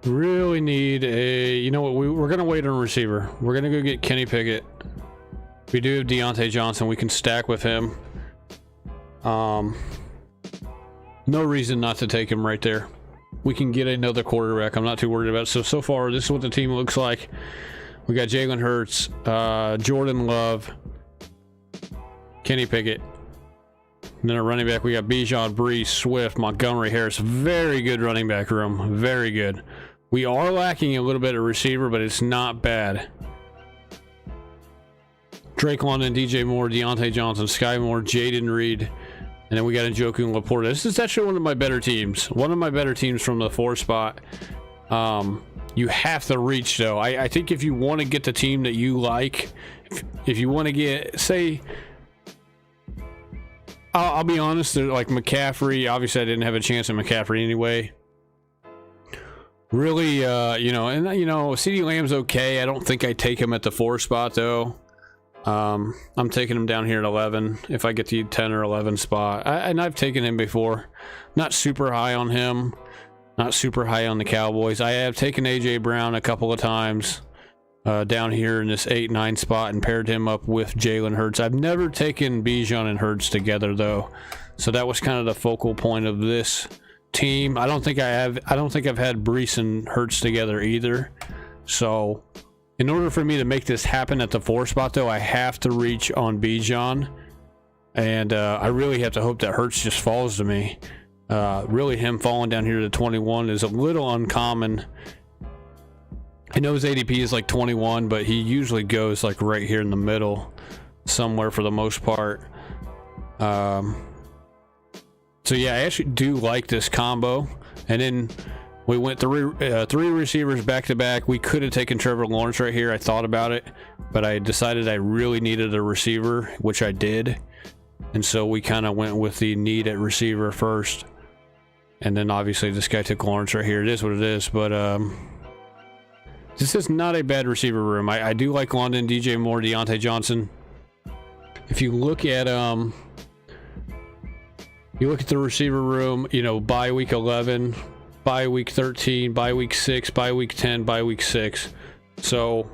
Really need a, you know what, we're gonna wait on receiver. We're gonna go get Kenny Pickett. We do have Deontay Johnson. We can stack with him. No reason not to take him right there. We can get another quarterback. I'm not too worried about it. So far, this is what the team looks like. We got Jalen Hurts, Jordan Love, Kenny Pickett. And then a running back, we got Bijan, Brees, Swift, Montgomery, Harris. Very good running back room. Very good. We are lacking a little bit of receiver, but it's not bad. Drake London, DJ Moore, Deontay Johnson, Sky Moore, Jaden Reed, and then we got Njoku and Laporta. This is actually one of my better teams. One of my better teams from the 4 spot. You have to reach, though. I think if you want to get the team that you like, if you want to get, say, I'll be honest, like McCaffrey, obviously I didn't have a chance at McCaffrey anyway. Really, you know, and CeeDee Lamb's okay. I don't think I take him at the 4 spot, though. I'm taking him down here at 11 if I get the 10 or 11 spot. And I've taken him before. Not super high on him. Not super high on the Cowboys. I have taken A.J. Brown a couple of times down here in this 8-9 spot and paired him up with Jalen Hurts. I've never taken Bijan and Hurts together, though. So that was kind of the focal point of this team. I don't think I've had Brees and Hurts together either. So in order for me to make this happen at the 4 spot, though, I have to reach on Bijan, and I really have to hope that Hurts just falls to me. Really, him falling down here to 21 is a little uncommon. I know his ADP is like 21, but he usually goes like right here in the middle somewhere for the most part. So yeah, I actually do like this combo. And then we went three receivers back to back. We could have taken Trevor Lawrence right here. I thought about it, but I decided I really needed a receiver, which I did. And so we kind of went with the need at receiver first. And then obviously this guy took Lawrence right here. It is what it is, but this is not a bad receiver room. I do like London, DJ Moore, Deontay Johnson. If you look at the receiver room, you know, bye week 11, bye week 13, bye week 6, bye week 10, bye week 6. So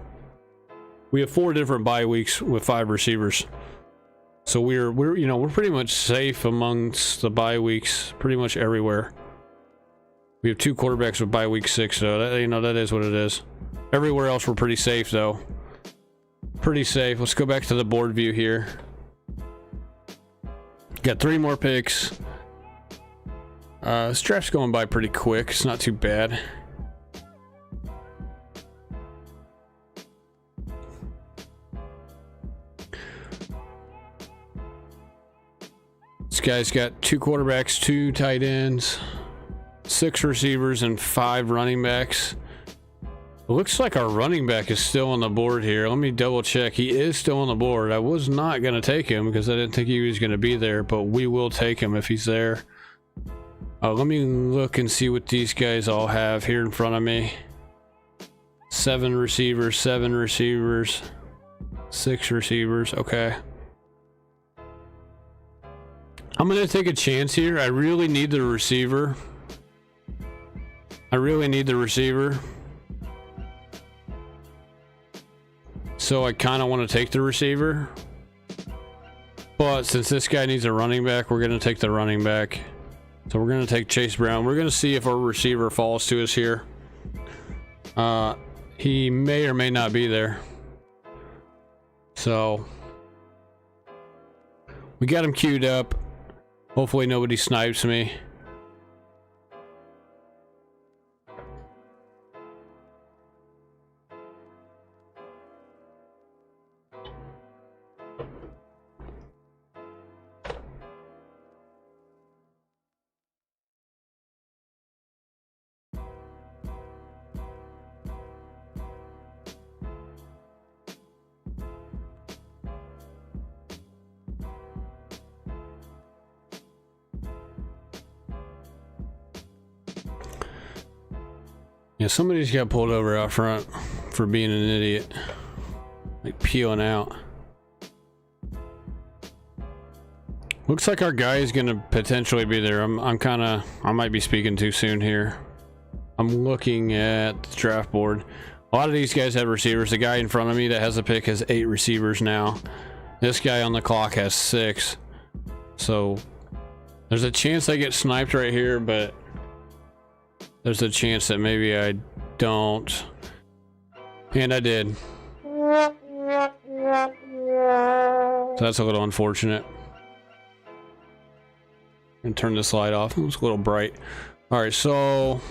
we have 4 different bye weeks with 5 receivers. So we're pretty much safe amongst the bye weeks pretty much everywhere. We have 2 quarterbacks with bye week 6, so that is what it is. Everywhere else we're pretty safe, though. Pretty safe. Let's go back to the board view here. Got 3 more picks. This draft's going by pretty quick. It's not too bad. This guy's got 2 quarterbacks, 2 tight ends, 6 receivers, and 5 running backs. It looks like our running back is still on the board here. Let me double check. He is still on the board. I was not going to take him because I didn't think he was going to be there, but we will take him if he's there. Let me look and see what these guys all have here in front of me. 7 receivers, 7 receivers, 6 receivers. Okay. I'm going to take a chance here. I really need the receiver. So I kind of want to take the receiver. But since this guy needs a running back, we're going to take the running back. So we're going to take Chase Brown. We're going to see if our receiver falls to us here. He may or may not be there. So we got him queued up. Hopefully nobody snipes me. Yeah, somebody's got pulled over out front for being an idiot. Like peeling out. Looks like our guy is gonna potentially be there. I might be speaking too soon here. I'm looking at the draft board. A lot of these guys have receivers. The guy in front of me that has a pick has 8 receivers now. This guy on the clock has 6. So there's a chance I get sniped right here, but there's a chance that maybe I don't. And I did. So that's a little unfortunate. And turn this light off. It's a little bright. All right, so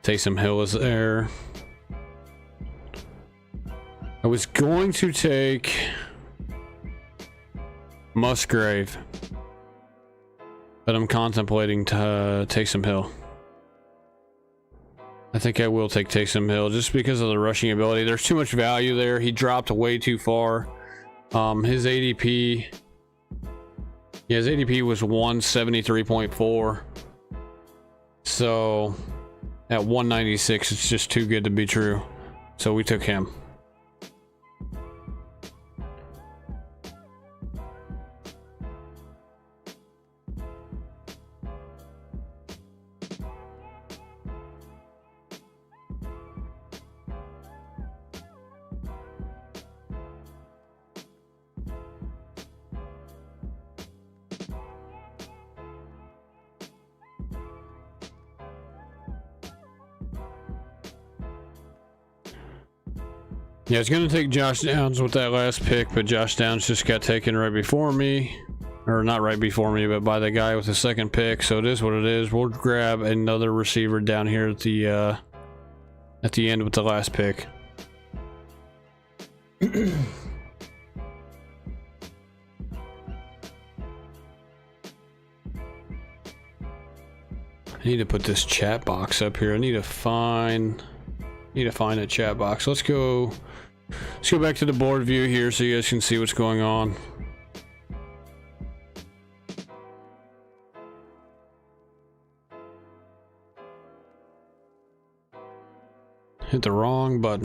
Taysom Hill is there. I was going to take Musgrave, but I'm contemplating to Taysom Hill. I think I will take Taysom Hill just because of the rushing ability. There's too much value there. He dropped way too far. His ADP, yeah, his ADP was 173.4. So at 196, it's just too good to be true. So we took him. Yeah, I was going to take Josh Downs with that last pick, but Josh Downs just got taken right before me. Or not right before me, but by the guy with the second pick. So it is what it is. We'll grab another receiver down here at the end with the last pick. I need to put this chat box up here. I need to find a chat box. Let's go back to the board view here so you guys can see what's going on. Hit the wrong button.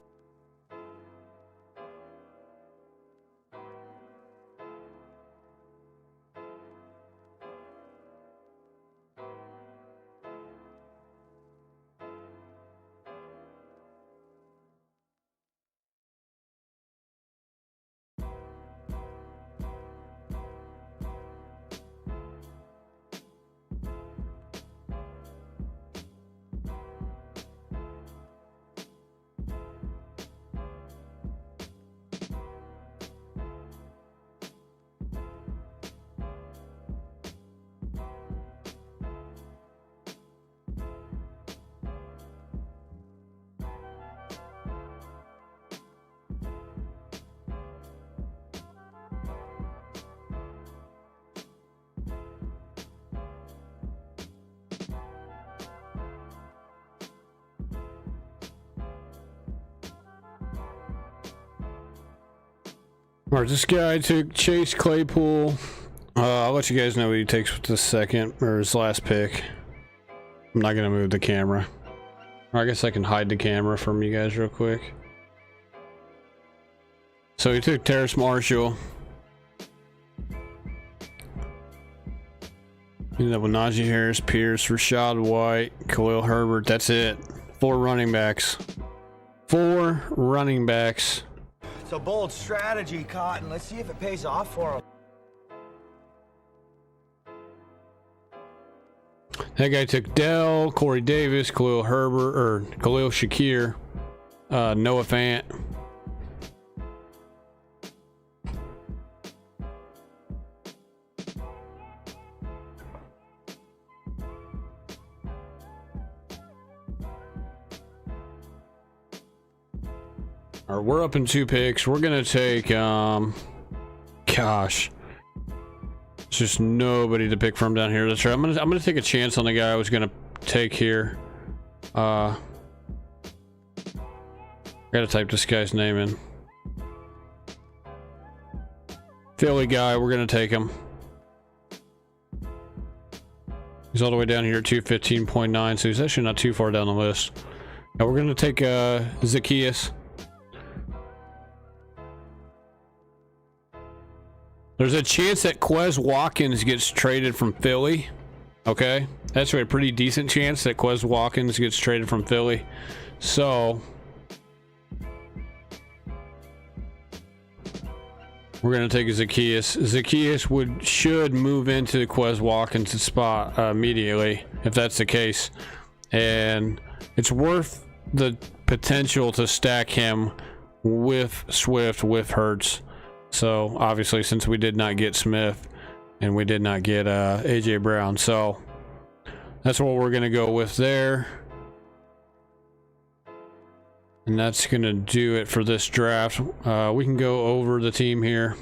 Alright, this guy took Chase Claypool. I'll let you guys know what he takes with the second, or his last pick. I'm not gonna move the camera. Or I guess I can hide the camera from you guys real quick. So he took Terrace Marshall. Ended up with Najee Harris, Pierce, Rashad White, Khalil Herbert. That's it. 4 running backs. 4 running backs. It's a bold strategy, Cotton. Let's see if it pays off for him. That guy took Dell, Corey Davis, Khalil Herbert, or Khalil Shakir, Noah Fant. All right, we're up in 2 picks. We're gonna take, gosh, it's just nobody to pick from down here. That's right. I'm gonna take a chance on the guy I was gonna take here. Gotta type this guy's name in. Philly guy. We're gonna take him. He's all the way down here at 215.9, so he's actually not too far down the list. Now we're gonna take Zacchaeus. There's a chance that Quez Watkins gets traded from Philly. Okay, that's a pretty decent chance that Quez Watkins gets traded from Philly. So we're gonna take Zacchaeus. Zacchaeus should move into Quez Watkins' spot immediately if that's the case, and it's worth the potential to stack him with Swift, with Hurts. So obviously, since we did not get Smith and we did not get AJ Brown, so that's what we're gonna go with there. And that's gonna do it for this draft. We can go over the team here.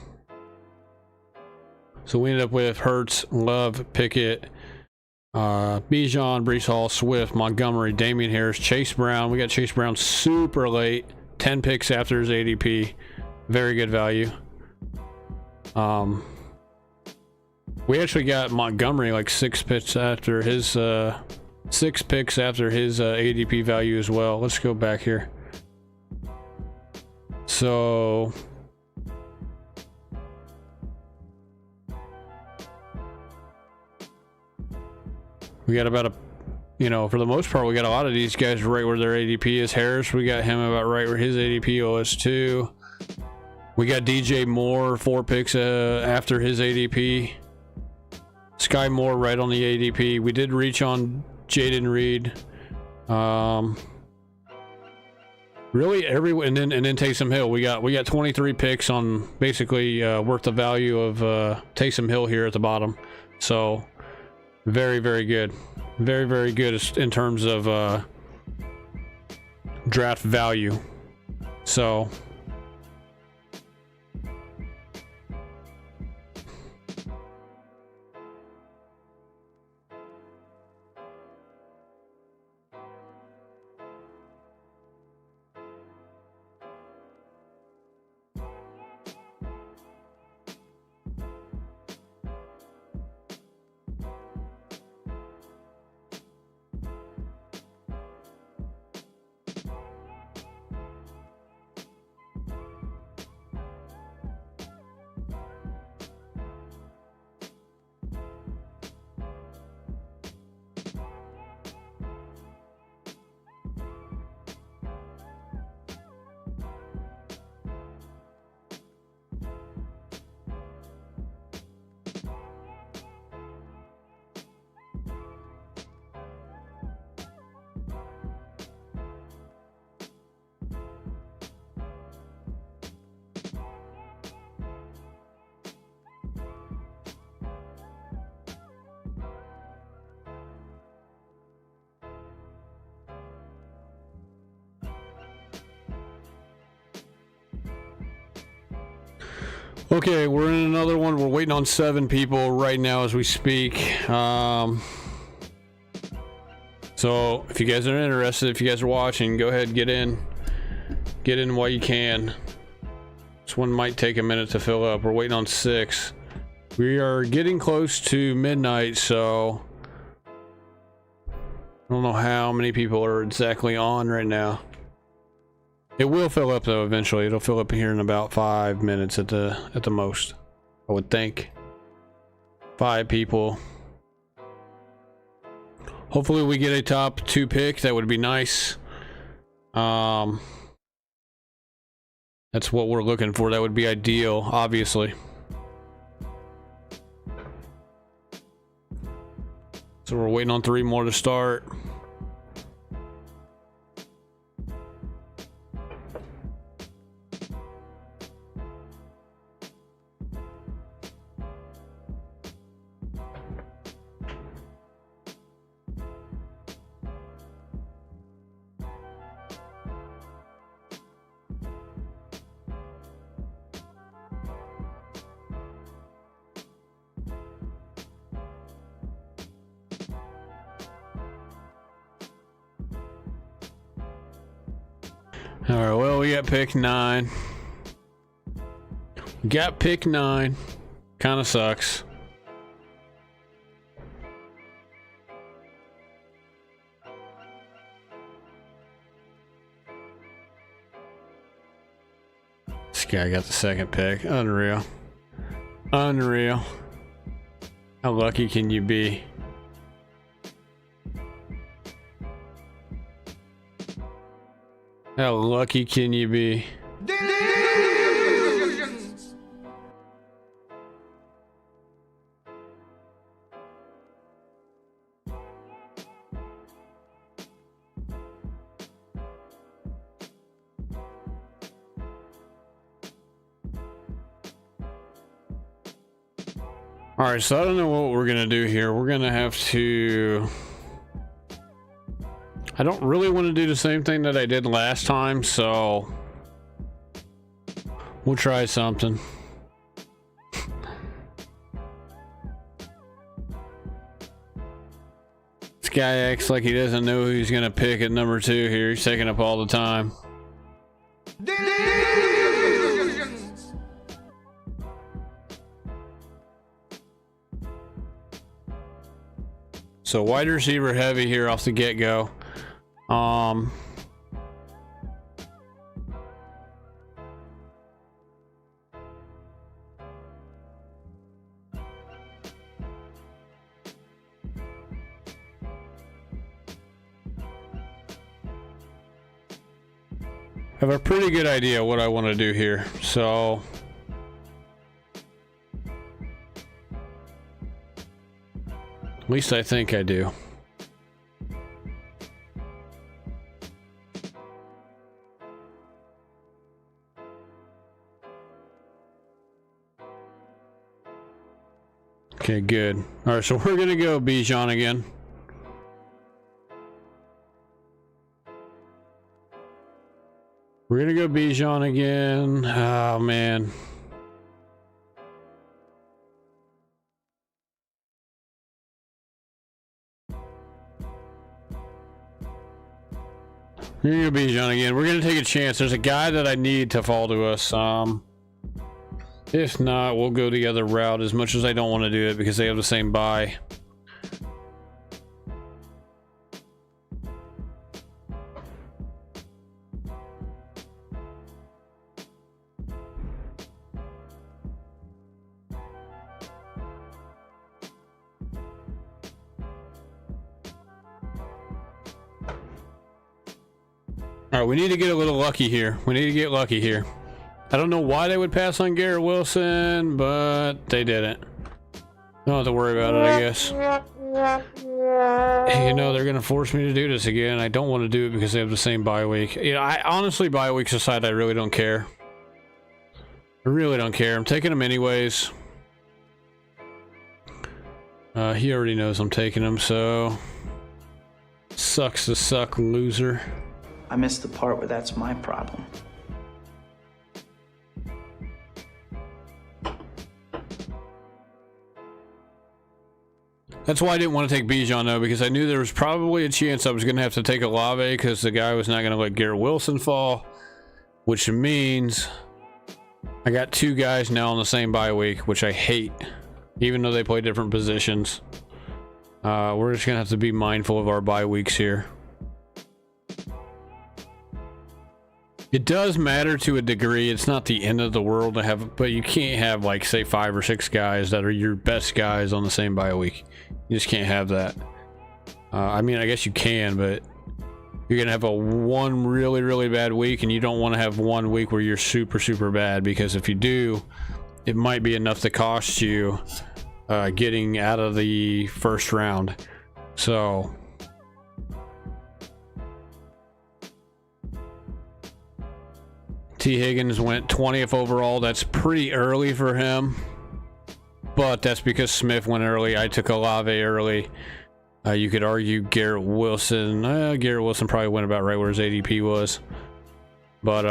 So we ended up with Hurts, Love, Pickett, Bijan, Breece Hall, Swift, Montgomery, Damian Harris, Chase Brown. We got Chase Brown super late, 10 picks after his ADP. Very good value. We actually got Montgomery like 6 picks after his ADP value as well. Let's go back here. So we got about for the most part, we got a lot of these guys right where their ADP is. Harris, we got him about right where his ADP was too. We got DJ Moore 4 picks after his ADP. Sky Moore right on the ADP. We did reach on Jaden Reed. Really and then Taysom Hill. We got 23 picks on basically worth the value of Taysom Hill here at the bottom. So very, very good. Very, very good in terms of draft value. So okay, we're in another one. We're waiting on 7 people right now as we speak. So if you guys are interested, if you guys are watching, go ahead, get in while you can. This one might take a minute to fill up. We're waiting on 6. We are getting close to midnight, so I don't know how many people are exactly on right now. It will fill up though eventually. It'll fill up here in about 5 minutes at the most, I would think. 5 people. Hopefully we get a top 2 pick. That would be nice. That's what we're looking for. That would be ideal, obviously. So we're waiting on 3 more to start. All right, well, we got pick 9. Got pick 9. Kind of sucks. This guy got the 2nd pick. Unreal. Unreal. How lucky can you be? How lucky can you be? All right, so I don't know what we're gonna do here. We're gonna have to... I don't really want to do the same thing that I did last time, so we'll try something. This guy acts like he doesn't know who he's gonna pick at number 2 here. He's taking up all the time. So wide receiver heavy here off the get-go. I have a pretty good idea what I want to do here. So at least I think I do. Okay, good. All right, so we're gonna go Bijan again. We're gonna go Bijan again. Oh man. We're gonna go Bijan again. We're gonna take a chance. There's a guy that I need to fall to us. If not, we'll go the other route, as much as I don't want to do it because they have the same bye. All right, we need to get a little lucky here. We need to get lucky here. I don't know why they would pass on Garrett Wilson, but they didn't. Don't have to worry about it, I guess. Hey, you know, they're going to force me to do this again. I don't want to do it because they have the same bye week. You know, I honestly, bye weeks aside, I really don't care. I really don't care. I'm taking them anyways. He already knows I'm taking him, so... Sucks to suck, loser. I missed the part where that's my problem. That's why I didn't want to take Bijan though, because I knew there was probably a chance I was going to have to take Olave because the guy was not going to let Garrett Wilson fall, which means I got 2 guys now on the same bye week, which I hate, even though they play different positions. We're just going to have to be mindful of our bye weeks here. It does matter to a degree. It's not the end of the world to have, but you can't have like say 5 or 6 guys that are your best guys on the same bye week. You just can't have that. I mean, I guess you can, but you're gonna have one really bad week, and you don't want to have one week where you're super bad, because if you do, it might be enough to cost you getting out of the first round. So T. Higgins went 20th overall. That's pretty early for him, but that's because Smith went early. I took Olave early. You could argue Garrett Wilson. Garrett Wilson probably went about right where his ADP was, but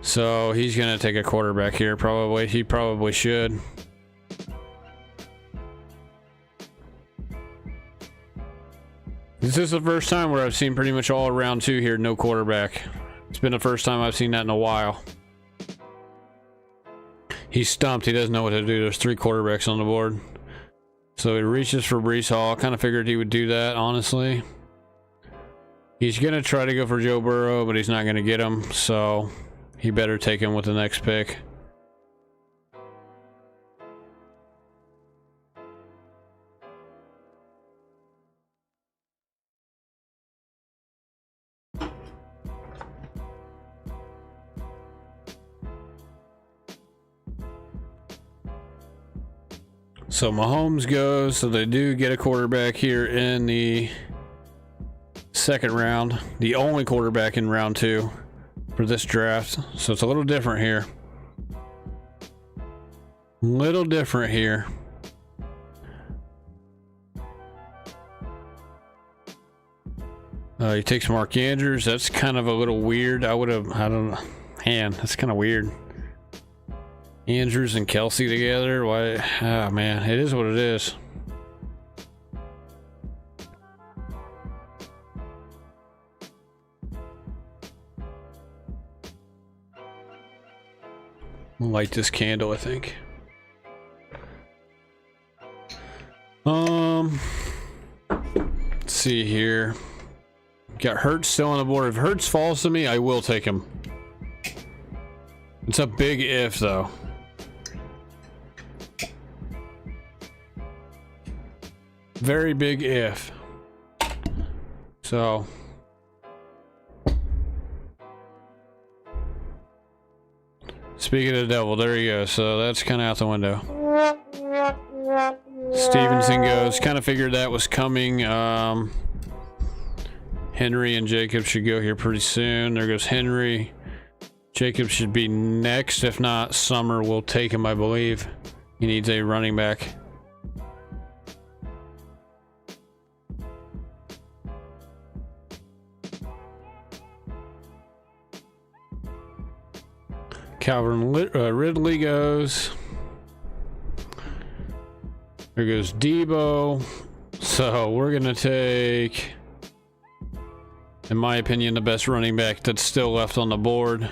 so he's gonna take a quarterback here probably. He probably should. This is the first time where I've seen pretty much all around 2 here, no quarterback. It's been the first time I've seen that in a while. He's stumped. He doesn't know what to do. There's 3 quarterbacks on the board. So he reaches for Breece Hall. Kind of figured he would do that, honestly. He's going to try to go for Joe Burrow, but he's not going to get him. So he better take him with the next pick. So Mahomes goes, so they do get a quarterback here in the second round, the only quarterback in round 2 for this draft. So it's a little different here. Little different here. He takes Mark Andrews. That's kind of a little weird. I don't know. Man, that's kind of weird. Andrews and Kelsey together. Why? Oh man, it is what it is. I'll light this candle, I think. Let's see here. Got Hurts still on the board. If Hurts falls to me, I will take him. It's a big if, though. Very big if. So. Speaking of the devil, there you go. So that's kind of out the window. Stevenson goes. Kind of figured that was coming. Henry and Jacob should go here pretty soon. There goes Henry. Jacob should be next. If not, Summer will take him, I believe. He needs a running back. Calvin Ridley goes. There goes Debo. So we're going to take, in my opinion, the best running back that's still left on the board.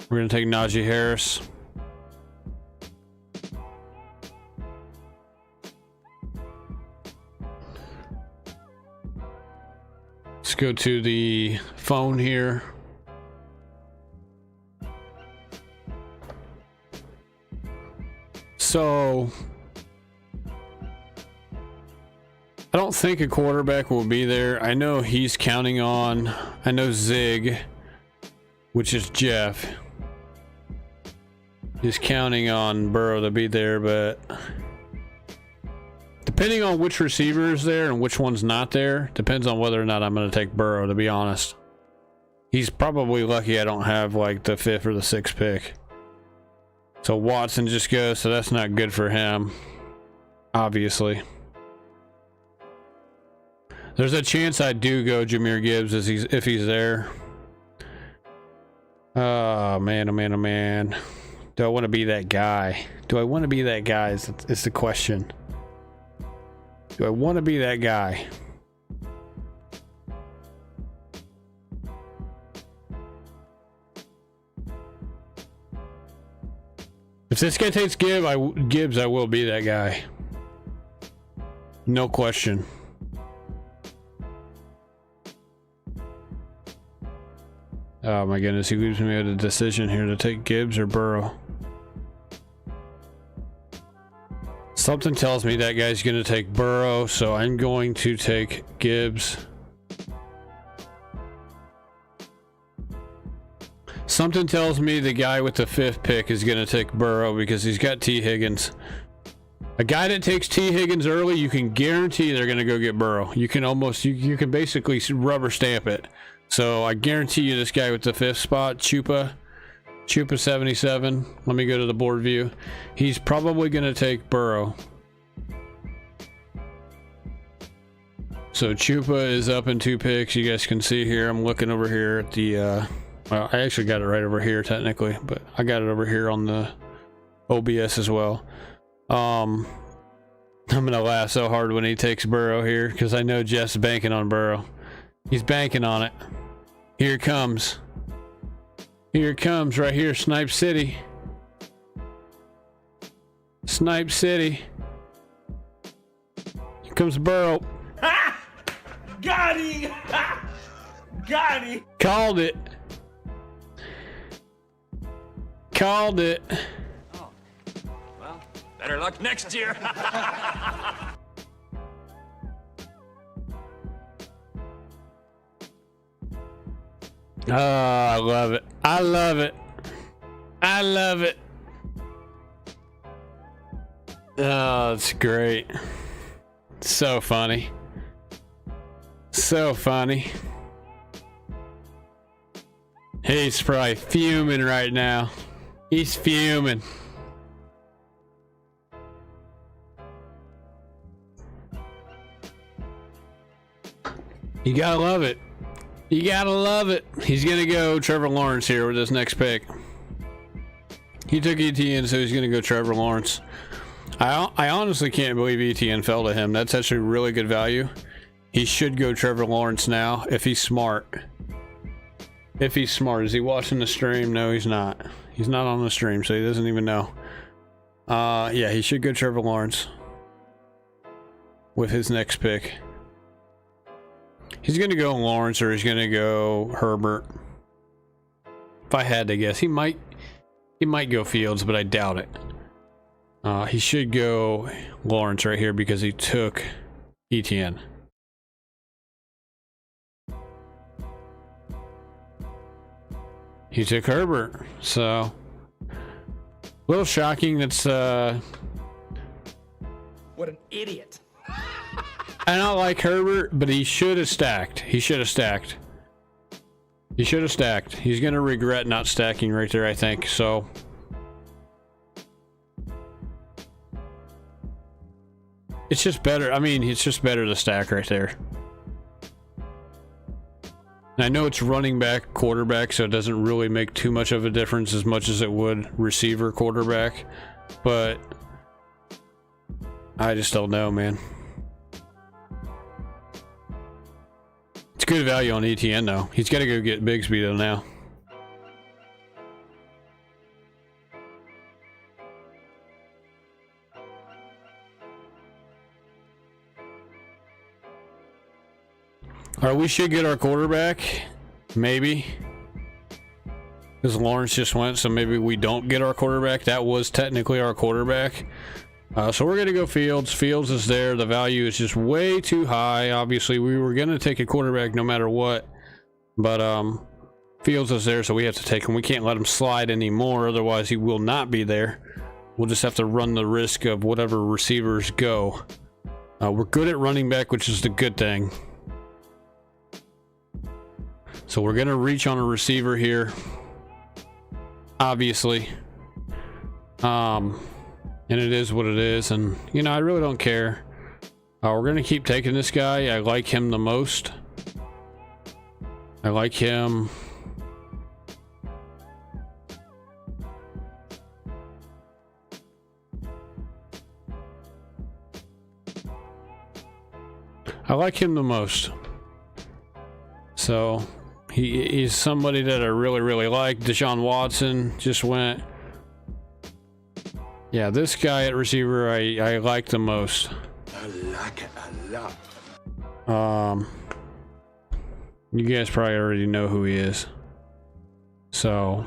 We're going to take Najee Harris. Let's go to the phone here. So I don't think a quarterback will be there. I know he's counting on, I know Zig, which is Jeff, is counting on Burrow to be there, but depending on which receiver is there and which one's not there, depends on whether or not I'm going to take Burrow, to be honest. He's probably lucky I don't have like the 5th or the 6th pick. So Watson just goes, so that's not good for him, obviously. There's a chance I do go Jahmyr Gibbs if he's there. Oh man, oh man, oh man. Do I want to be that guy? Do I want to be that guy is the question. Do I want to be that guy? If this guy takes Gibbs, I will be that guy. No question. Oh my goodness, he leaves me with a decision here to take Gibbs or Burrow. Something tells me that guy's going to take Burrow, so I'm going to take Gibbs. Something tells me the guy with the 5th pick is going to take Burrow because he's got T. Higgins. A guy that takes T. Higgins early, you can guarantee they're going to go get Burrow. You can almost, you can basically rubber stamp it. So I guarantee you this guy with the 5th spot, Chupa 77. Let me go to the board view. He's probably going to take Burrow. So Chupa is up in 2 picks. You guys can see here. I'm looking over here at the, well, I actually got it right over here technically, but I got it over here on the OBS as well. I'm gonna laugh so hard when he takes Burrow here because I know Jeff's banking on Burrow. He's banking on it. Here it comes. Here it comes right here, Snipe City. Snipe City. Here comes Burrow. Ha! Got him! Ha! Got him! Called it. called it. Oh, well, better luck next year. Oh, I love it. I love it. I love it. Oh, it's great. So funny. So funny. He's probably fuming right now. He's fuming. You gotta love it. You gotta love it. He's gonna go Trevor Lawrence here with his next pick. He took ETN, so he's gonna go Trevor Lawrence. I honestly can't believe ETN fell to him. That's actually really good value. He should go Trevor Lawrence now if he's smart. If he's smart. Is he watching the stream? No, he's not. He's not on the stream, so he doesn't even know. Yeah, he should go Trevor Lawrence with his next pick. He's gonna go Lawrence or he's gonna go Herbert. If I had to guess, he might go Fields, but I doubt it. He should go Lawrence right here because he took ETN. He took Herbert, so a little shocking. That's What an idiot. I don't like Herbert, but he should have stacked. He should have stacked. He should have stacked. He's gonna regret not stacking right there, I think. So it's just better. I mean, it's just better to stack right there. And I know it's running back, quarterback, so it doesn't really make too much of a difference as much as it would receiver, quarterback. But I just don't know, man. It's good value on ETN though. He's got to go get Bigsby though now. Alright, we should get our quarterback. Maybe. Because Lawrence just went, so maybe we don't get our quarterback. That was technically our quarterback. So we're going to go Fields. Fields is there. The value is just way too high. Obviously, we were going to take a quarterback no matter what. But Fields is there, so we have to take him. We can't let him slide anymore. Otherwise, he will not be there. We'll just have to run the risk of whatever receivers go. We're good at running back, which is the good thing. So we're going to reach on a receiver here. Obviously. And it is what it is. And, you know, I really don't care. We're going to keep taking this guy. I like him the most. I like him. I like him the most. So he's somebody that I really, really like. Deshaun Watson just went. Yeah, this guy at receiver I like the most. I like it a lot. You guys probably already know who he is. So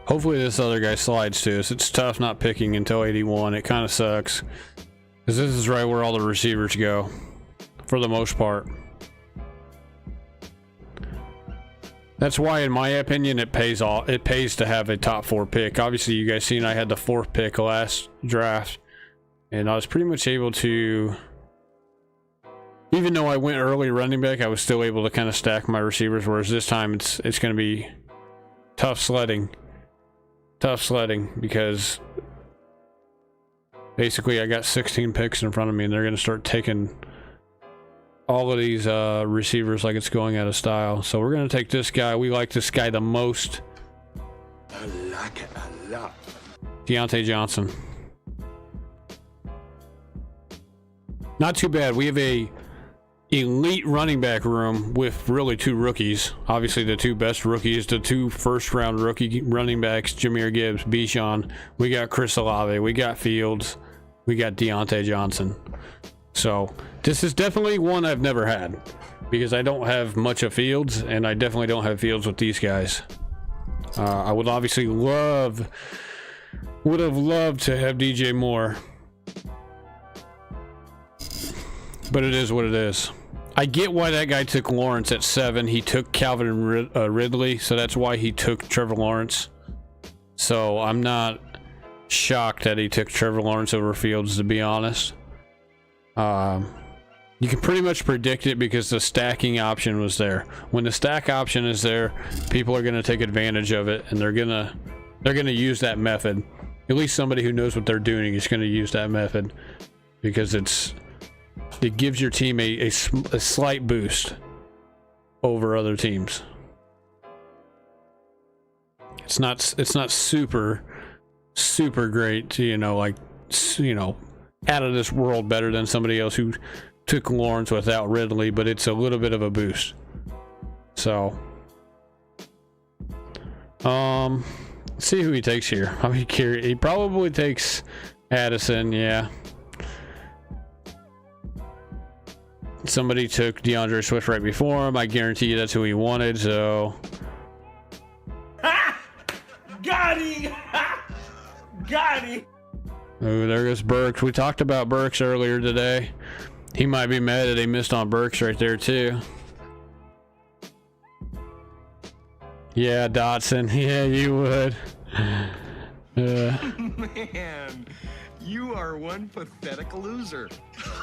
hopefully this other guy slides to us. It's tough not picking until 81. It kind of sucks. Because this is right where all the receivers go. For the most part. That's why, in my opinion, it pays to have a top 4 pick. Obviously, you guys seen I had the 4th pick last draft. And I was pretty much able to... Even though I went early running back, I was still able to kind of stack my receivers. Whereas this time, it's going to be tough sledding. Tough sledding, because... Basically, I got 16 picks in front of me, and they're going to start taking all of these receivers like it's going out of style. So we're going to take this guy. We like this guy the most. I like it a lot. Deontay Johnson. Not too bad. We have a elite running back room with really 2 rookies. Obviously, the 2 best rookies, the 2 first-round rookie running backs, Jahmyr Gibbs, Bijan. We got Chris Olave. We got Fields. We got Deontay Johnson. So this is definitely one I've never had. because I don't have much of Fields, and I definitely don't have Fields with these guys. I would obviously would have loved to have DJ Moore, but it is what it is. I get why that guy took Lawrence at 7. He took Calvin Ridley, so that's why he took Trevor Lawrence. So I'm not shocked that he took Trevor Lawrence over Fields, to be honest. You can pretty much predict it because the stacking option was there. When the stack option is there, people are going to take advantage of it, and they're gonna use that method. At least somebody who knows what they're doing is going to use that method, because it gives your team a slight boost over other teams. It's not super great to, out of this world better than somebody else who took Lawrence without Ridley, but it's a little bit of a boost. So let's see who he takes here. I'll be curious. He probably takes Addison. Yeah, somebody took DeAndre Swift right before him. I guarantee you that's who he wanted. So Got him! Got him! oh, there goes Burks. We talked about Burks earlier today. He might be mad that he missed on Burks right there too. Yeah, Dotson. Yeah, you would. Man, you are one pathetic loser.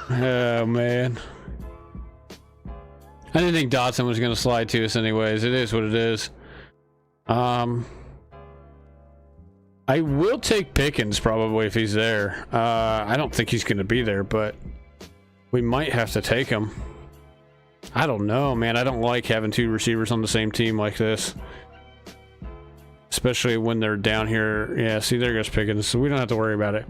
Oh man, I didn't think Dotson was gonna slide to us anyways. It is what it is. I will take Pickens probably if he's there. I don't think he's gonna be there, but we might have to take him. I don't know, man. I don't like having 2 receivers on the same team like this, especially when they're down here. Yeah, see, there goes Pickens, so we don't have to worry about it.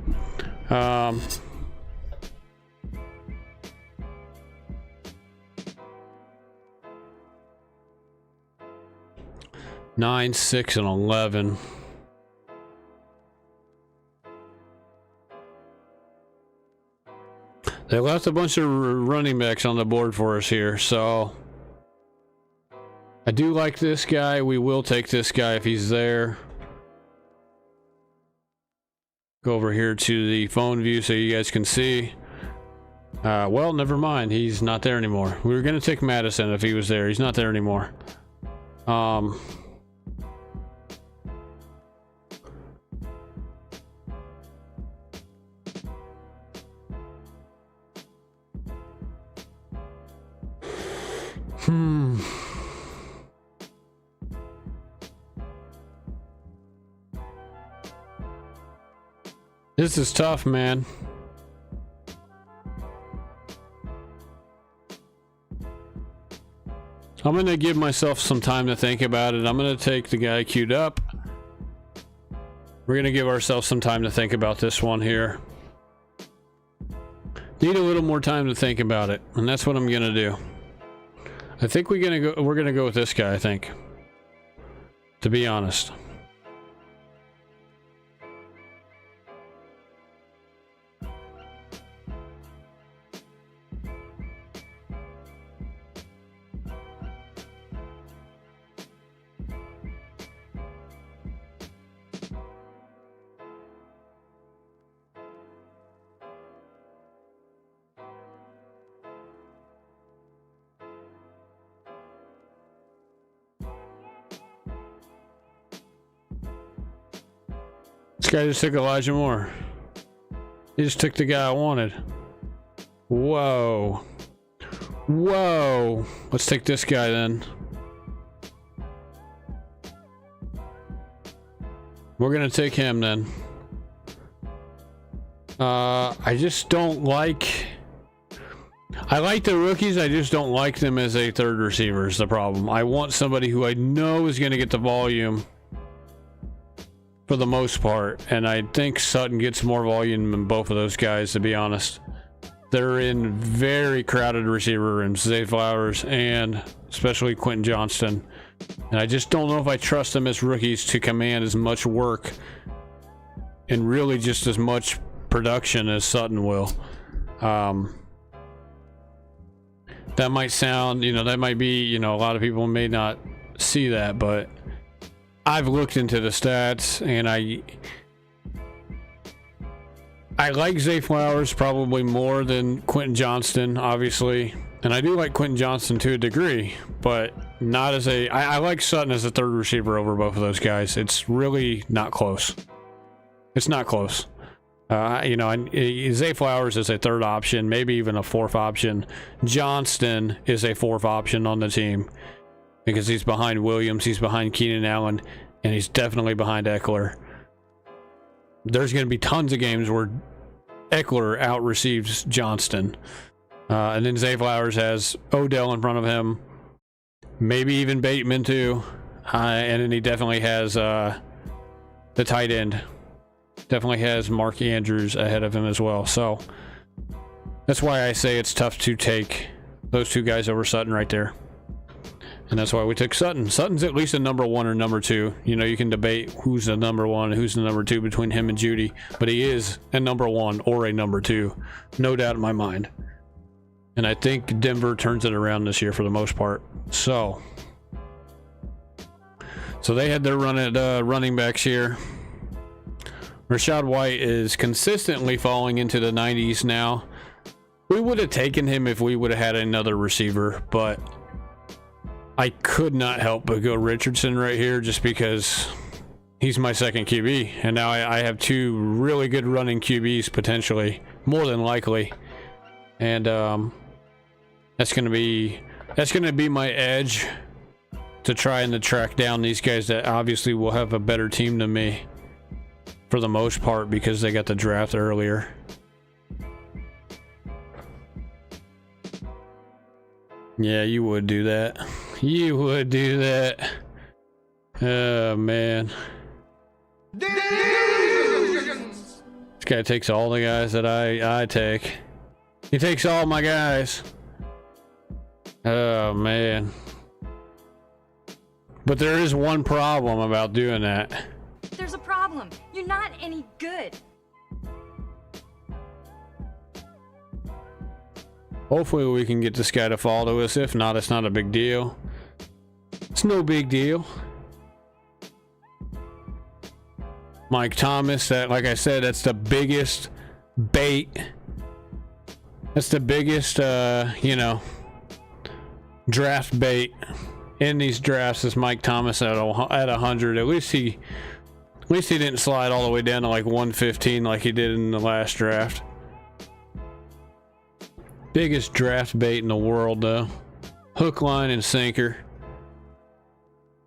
9, 6, and 11. They left a bunch of running backs on the board for us here, so I do like this guy. We will take this guy if he's there. Go over here to the phone view so you guys can see. Well, never mind. He's not there anymore. We were going to take Madison if he was there. He's not there anymore. This is tough, man. I'm going to give myself some time to think about it. I'm going to take the guy queued up. We're going to give ourselves some time to think about this one here. Need a little more time to think about it, and that's what I'm going to do. I think we're going to go with this guy, I think. To be honest. This guy just took Elijah Moore. He just took the guy I wanted. Whoa. Whoa. Let's take this guy then. We're gonna take him then. I just don't like... I like the rookies, I just don't like them as a third receiver is the problem. I want somebody who I know is gonna get the volume for the most part, and I think Sutton gets more volume than both of those guys, to be honest. They're in very crowded receiver rooms, Zay Flowers and especially Quentin Johnston, and I just don't know if I trust them as rookies to command as much work and really just as much production as Sutton will. That might sound, that might be, a lot of people may not see that, but I've looked into the stats, and I like Zay Flowers probably more than Quentin Johnston, obviously. And I do like Quentin Johnston to a degree, but not as I like Sutton as a third receiver over both of those guys. It's really not close. It's not close. Zay Flowers is a third option, maybe even a fourth option. Johnston is a fourth option on the team because he's behind Williams, he's behind Keenan Allen, and he's definitely behind Eckler. There's going to be tons of games where Eckler out-receives Johnston. And then Zay Flowers has Odell in front of him, maybe even Bateman too. And then he definitely has the tight end. Definitely has Mark Andrews ahead of him as well. So that's why I say it's tough to take those two guys over Sutton right there. And that's why we took Sutton. Sutton's at least a number one or number two. You can debate who's the number one and who's the number two between him and Judy, but he is a number one or a number two. No doubt in my mind. And I think Denver turns it around this year for the most part. So they had their run at running backs here. Rachaad White is consistently falling into the 90s now. We would have taken him if we would have had another receiver, but I could not help but go Richardson right here just because he's my second QB. And now I have two really good running QBs potentially, more than likely. And that's going to be my edge to try and track down these guys that obviously will have a better team than me for the most part because they got the draft earlier. Yeah, you would do that. You would do that. Oh, man. This guy takes all the guys that I take. He takes all my guys. Oh, man. But there is one problem about doing that. There's a problem. You're not any good. Hopefully we can get this guy to fall to us. If not, it's not a big deal. It's no big deal. Mike Thomas, that, like I said, that's the biggest bait. That's the biggest, draft bait in these drafts is Mike Thomas at 100. At least he didn't slide all the way down to like 115 like he did in the last draft. Biggest draft bait in the world, though. Hook, line, and sinker.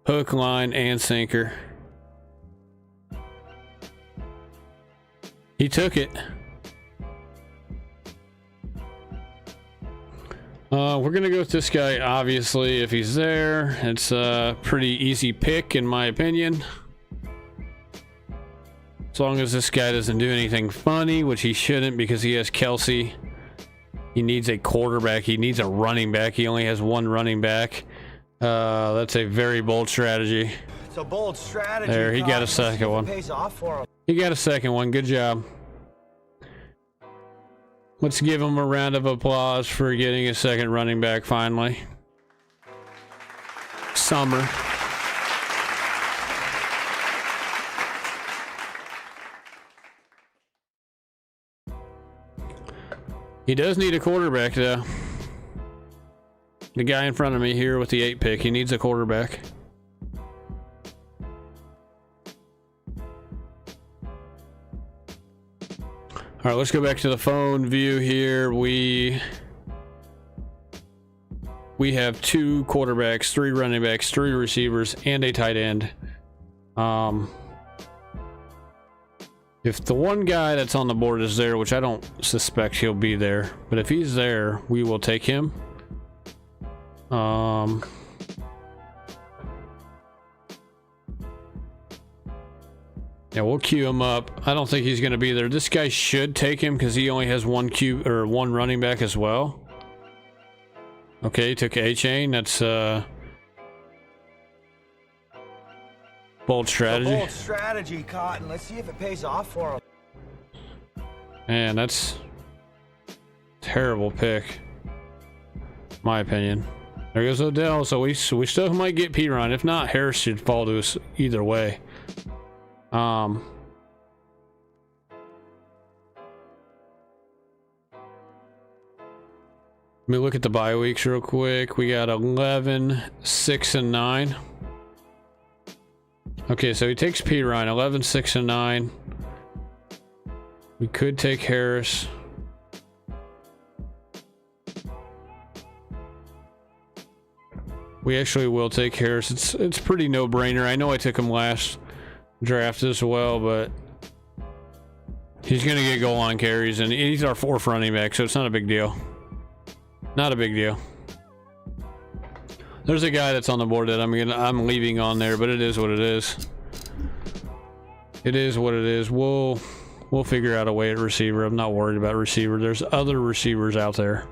Hook, line, and sinker. He took it. We're going to go with this guy, obviously, if he's there. It's a pretty easy pick, in my opinion. As long as this guy doesn't do anything funny, which he shouldn't because he has Kelsey. He needs a quarterback. He needs a running back. He only has one running back. That's a very bold strategy. It's a bold strategy. There, he got a second one. Pays off for him. He got a second one. Good job. Let's give him a round of applause for getting a second running back finally. Summer. He does need a quarterback, though. The guy in front of me here with the 8 pick, he needs a quarterback. All right, let's go back to the phone view here. We have 2 quarterbacks, 3 running backs, 3 receivers, and a tight end. If the one guy that's on the board is there, which I don't suspect he'll be there, but if he's there, we will take him. Yeah, we'll queue him up. I don't think he's going to be there. This guy should take him because he only has one running back as well. Okay, he took A-Chain. That's bold strategy. Bold strategy, Cotton. Let's see if it pays off for him. Man, that's terrible pick. My opinion. There goes Odell, so we still might get P-Run. If not, Harris should fall to us either way. Let me look at the bye weeks real quick. We got 11, 6, and 9. Okay, so he takes P-Ryan, 11, 6, and 9. We could take Harris. We actually will take Harris. It's pretty no-brainer. I know I took him last draft as well, but he's going to get goal line carries, and he's our fourth running back, so it's not a big deal. Not a big deal. There's a guy that's on the board that I'm leaving on there, but it is what it is. It is what it is. We'll figure out a way at receiver. I'm not worried about receiver. There's other receivers out there.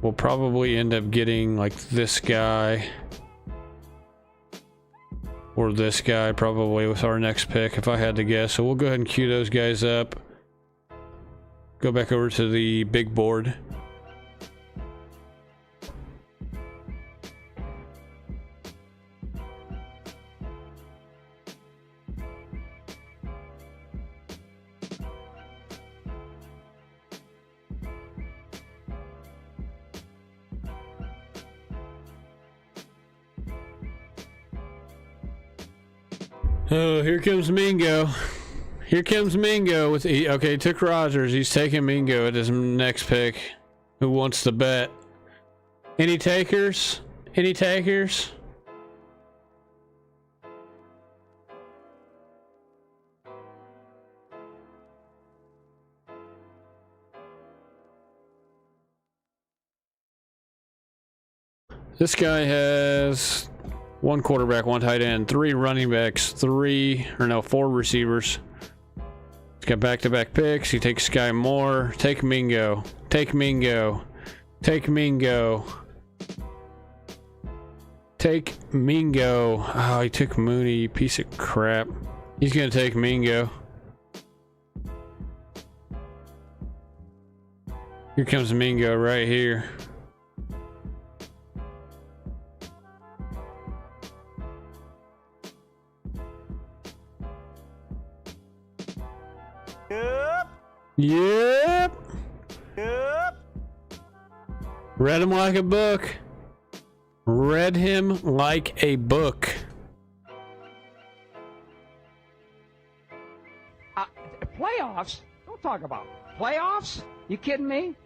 We'll probably end up getting like this guy or this guy probably with our next pick if I had to guess. So we'll go ahead and queue those guys up. Go back over to the big board. Oh, here comes Mingo. Here comes Mingo with okay, took Rogers. He's taking Mingo at his next pick. Who wants to bet? Any takers? Any takers? This guy has 1 quarterback, 1 tight end, 3 running backs, 4 receivers. He's got back-to-back picks. He takes Sky Moore. Take Mingo. Take Mingo. Take Mingo. Take Mingo. Oh, he took Mooney. Piece of crap. He's gonna take Mingo. Here comes Mingo right here. Yep. Read him like a book. Read him like a book. Playoffs? Don't talk about playoffs. You kidding me?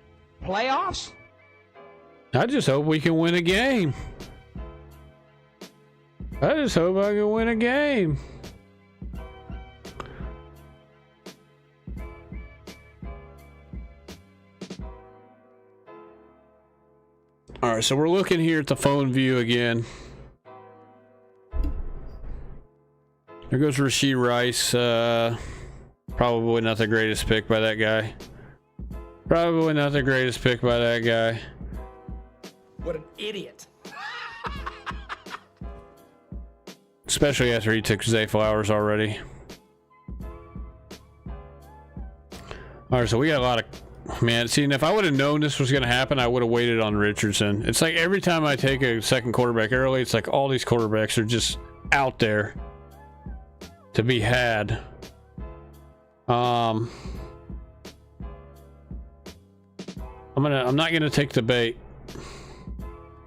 Playoffs? I just hope we can win a game. I just hope I can win a game. All right, so we're looking here at the phone view again. There goes Rashee Rice. Probably not the greatest pick by that guy. Probably not the greatest pick by that guy. What an idiot. Especially after he took Zay Flowers already. All right, so we got a lot of... Man, see, and if I would have known this was going to happen, I would have waited on Richardson. It's like every time I take a second quarterback early, it's like all these quarterbacks are just out there to be had. I'm not gonna take the bait.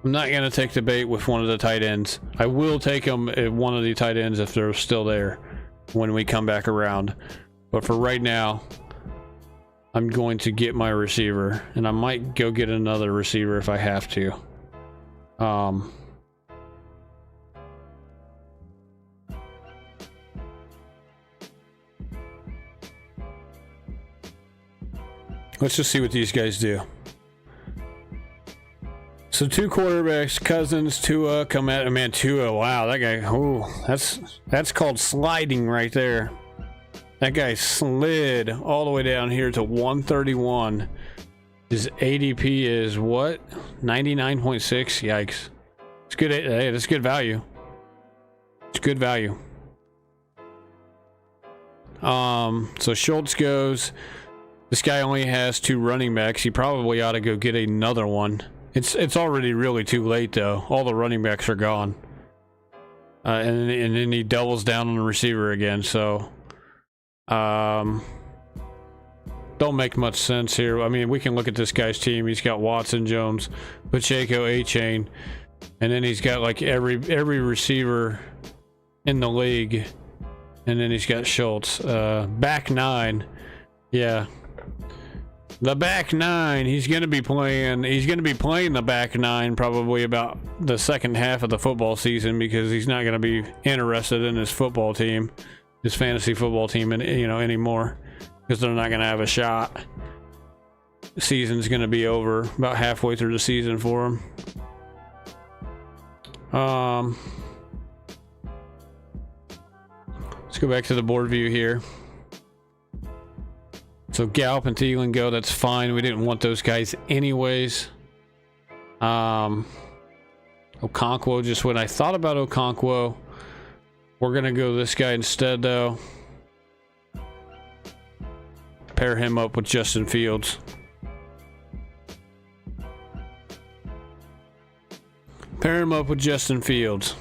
I'm not gonna take the bait with one of the tight ends. I will take them at one of the tight ends if they're still there when we come back around. But for right now, I'm going to get my receiver, and I might go get another receiver if I have to. Let's just see what these guys do. So 2 quarterbacks, Cousins, Tua, come at man, Tua. Wow, that guy. Oh, that's called sliding right there. That guy slid all the way down here to 131. His ADP is what? 99.6. Yikes. It's good. Hey, that's good value. It's good value. So Schultz goes. This guy only has 2 running backs. He probably ought to go get another one. It's already really too late though. All the running backs are gone. And then he doubles down on the receiver again. So, don't make much sense here. I mean, we can look at this guy's team. He's got Watson, Jones, Pacheco, A-Chain, and then he's got like every receiver in the league, and then he's got Schultz. Back 9, yeah. The back 9, he's going to be playing the back 9 probably about the second half of the football season, because he's not going to be interested in his football team, his fantasy football team, anymore, because they're not going to have a shot. The season's going to be over about halfway through the season for him. Let's go back to the board view here. So Gallup and Thielen go, that's fine. We didn't want those guys anyways. Okonkwo, just when I thought about Okonkwo, we're gonna go this guy instead though. Pair him up with Justin Fields. Pair him up with Justin Fields.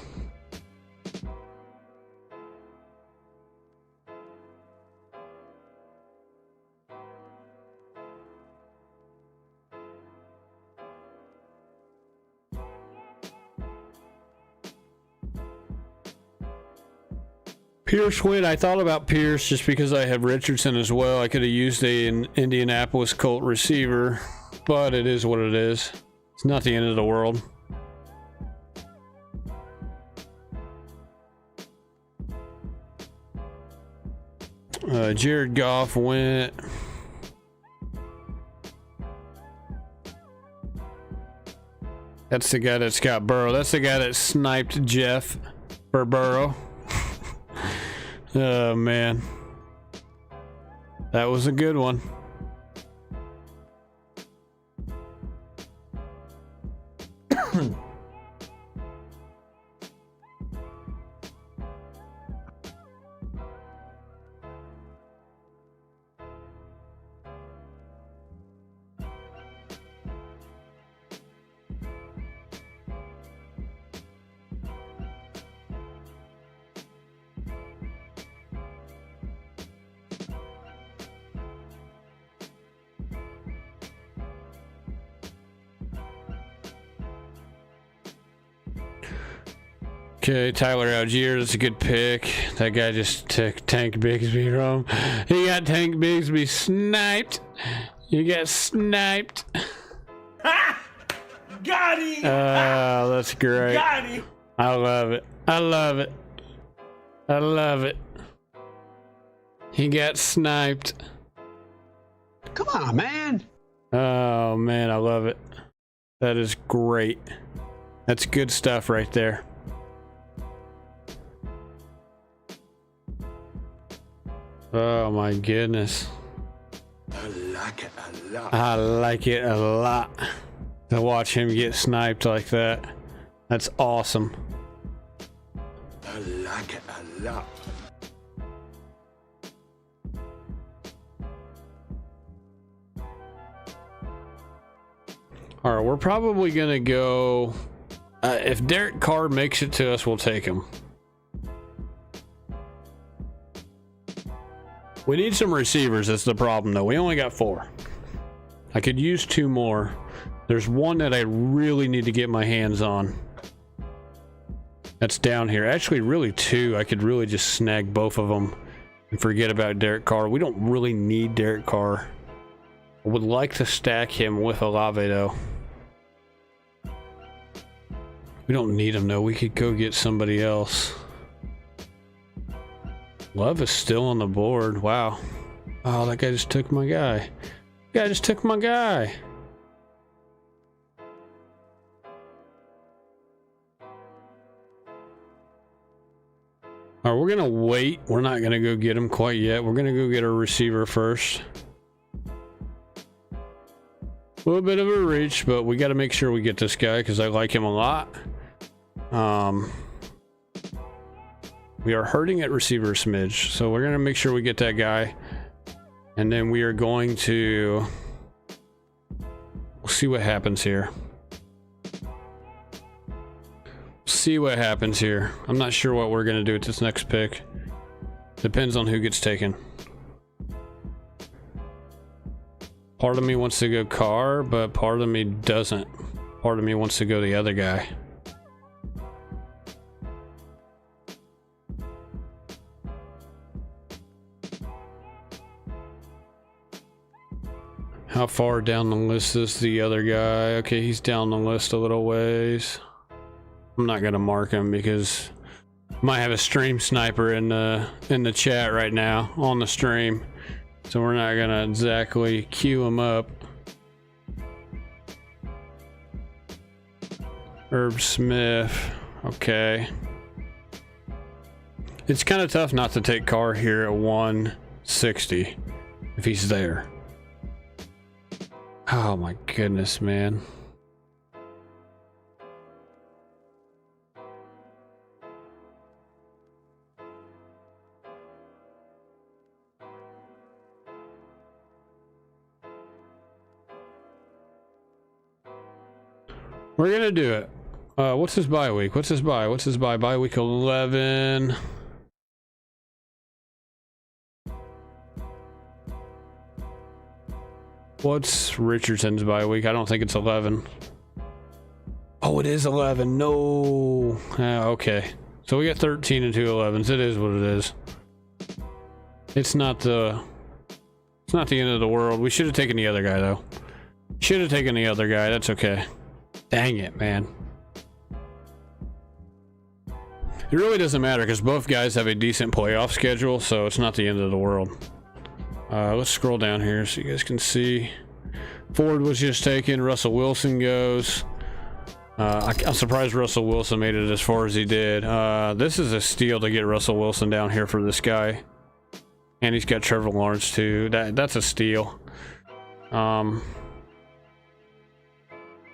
Pierce win. I thought about Pierce just because I have Richardson as well. I could have used an Indianapolis Colt receiver, but it is what it is. It's not the end of the world. Jared Goff went. That's the guy that's got Burrow. That's the guy that sniped Jeff for Burrow. Oh man, that was a good one. Okay, Tyler Algier, that's a good pick. That guy just took Tank Bigsby from him. He got Tank Bigsby sniped. You got sniped. Ha! Got him! Oh, that's great. Got him! I love it. I love it. I love it. He got sniped. Come on, man. Oh, man, I love it. That is great. That's good stuff right there. Oh my goodness. I like it a lot. I like it a lot to watch him get sniped like that. That's awesome. I like it a lot. All right, we're probably going to go... if Derek Carr makes it to us, we'll take him. We need some receivers. That's the problem, though. We only got 4. I could use 2 more. There's one that I really need to get my hands on. That's down here. Actually, really 2. I could really just snag both of them and forget about Derek Carr. We don't really need Derek Carr. I would like to stack him with Olave, though. We don't need him, though. We could go get somebody else. Love is still on the board. Wow. Oh, that guy just took my guy. That guy just took my guy. All right, we're going to wait. We're not going to go get him quite yet. We're going to go get a receiver first. A little bit of a reach, but we got to make sure we get this guy because I like him a lot. We are hurting at receiver smidge, so we're going to make sure we get that guy. And then we are going to see what happens here. See what happens here. I'm not sure what we're gonna do with this next pick. Depends on who gets taken. Part of me wants to go Carr, but part of me doesn't. Part of me wants to go the other guy. How far down the list is the other guy? Okay, he's down the list a little ways. I'm not gonna mark him because I might have a stream sniper in the chat right now on the stream, so we're not gonna exactly queue him up. Herb Smith. Okay. It's kind of tough not to take Carr here at 160 if he's there. Oh my goodness, man. We're gonna do it. What's his bye week? What's his bye? What's his bye? Bye week 11. What's Richardson's bye week? I don't think it's 11. Oh, it is 11. No. Okay. So we got 13 and 2 11s. It is what it is. It's not the end of the world. We should have taken the other guy though. Should have taken the other guy. That's okay. Dang it, man. It really doesn't matter because both guys have a decent playoff schedule, so it's not the end of the world. Let's scroll down here so you guys can see. Ford was just taken. Russell Wilson goes. I'm surprised Russell Wilson made it as far as he did. This is a steal to get Russell Wilson down here for this guy. And he's got Trevor Lawrence too. That's a steal.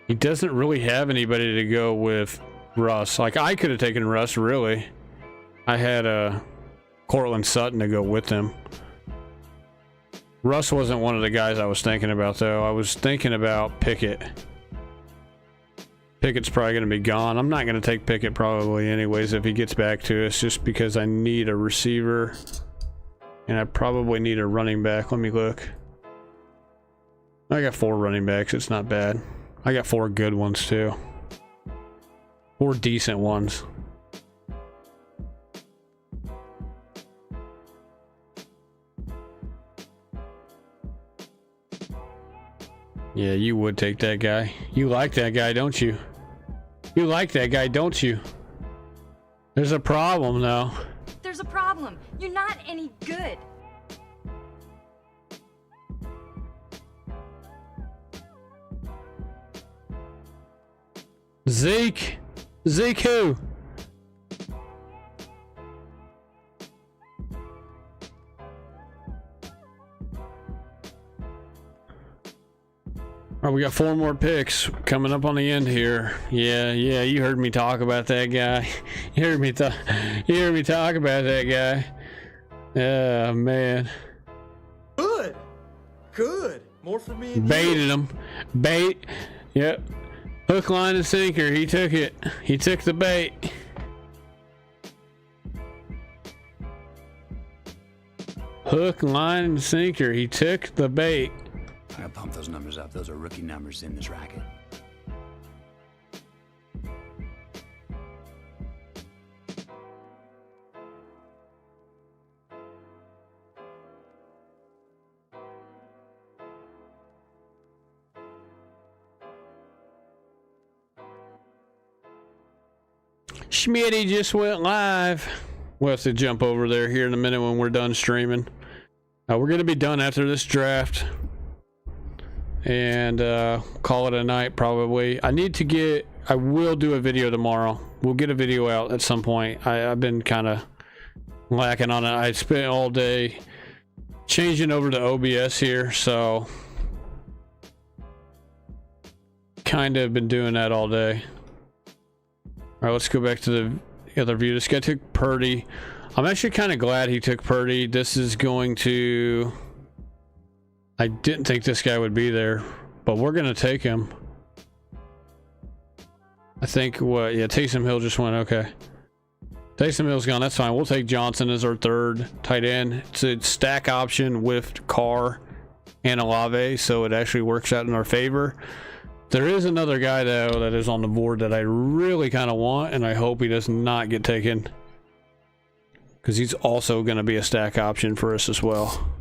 He doesn't really have anybody to go with Russ. Like, I could have taken Russ, really. I had Cortland Sutton to go with him. Russ wasn't one of the guys I was thinking about, though. I was thinking about Pickett. Pickett's probably going to be gone. I'm not going to take Pickett probably anyways if he gets back to us, just because I need a receiver. And I probably need a running back. Let me look. I got 4 running backs. It's not bad. I got 4 good ones, too. 4 decent ones. Yeah, you would take that guy. You like that guy, don't you? You like that guy, don't you? There's a problem, though. There's a problem. You're not any good. Zeke. Zeke who? All right, we got 4 more picks coming up on the end here. Yeah, you heard me talk about that guy. You heard me talk about that guy. Oh, man. Good. More for me and Baited him. Bait. Yep. Hook, line, and sinker. He took it. He took the bait. Hook, line, and sinker. He took the bait. I gotta pump those numbers up. Those are rookie numbers in this racket. Schmitty just went live. We'll have to jump over there here in a minute when we're done streaming. We're going to be done after this draft. And call it a night probably. I will do a video tomorrow. We'll get a video out at some point. I've been kind of lacking on it. I spent all day changing over to OBS here, so kind of been doing that all day. All right, let's go back to the other view. This guy took Purdy. I'm actually kind of glad he took Purdy. This is going to I didn't think this guy would be there, but we're going to take him. I think what, yeah, Taysom Hill just went, okay. Taysom Hill's gone, that's fine. We'll take Johnson as our third tight end. It's a stack option with Carr and Olave, so it actually works out in our favor. There is another guy, though, that is on the board that I really kind of want, and I hope he does not get taken, because he's also going to be a stack option for us as well.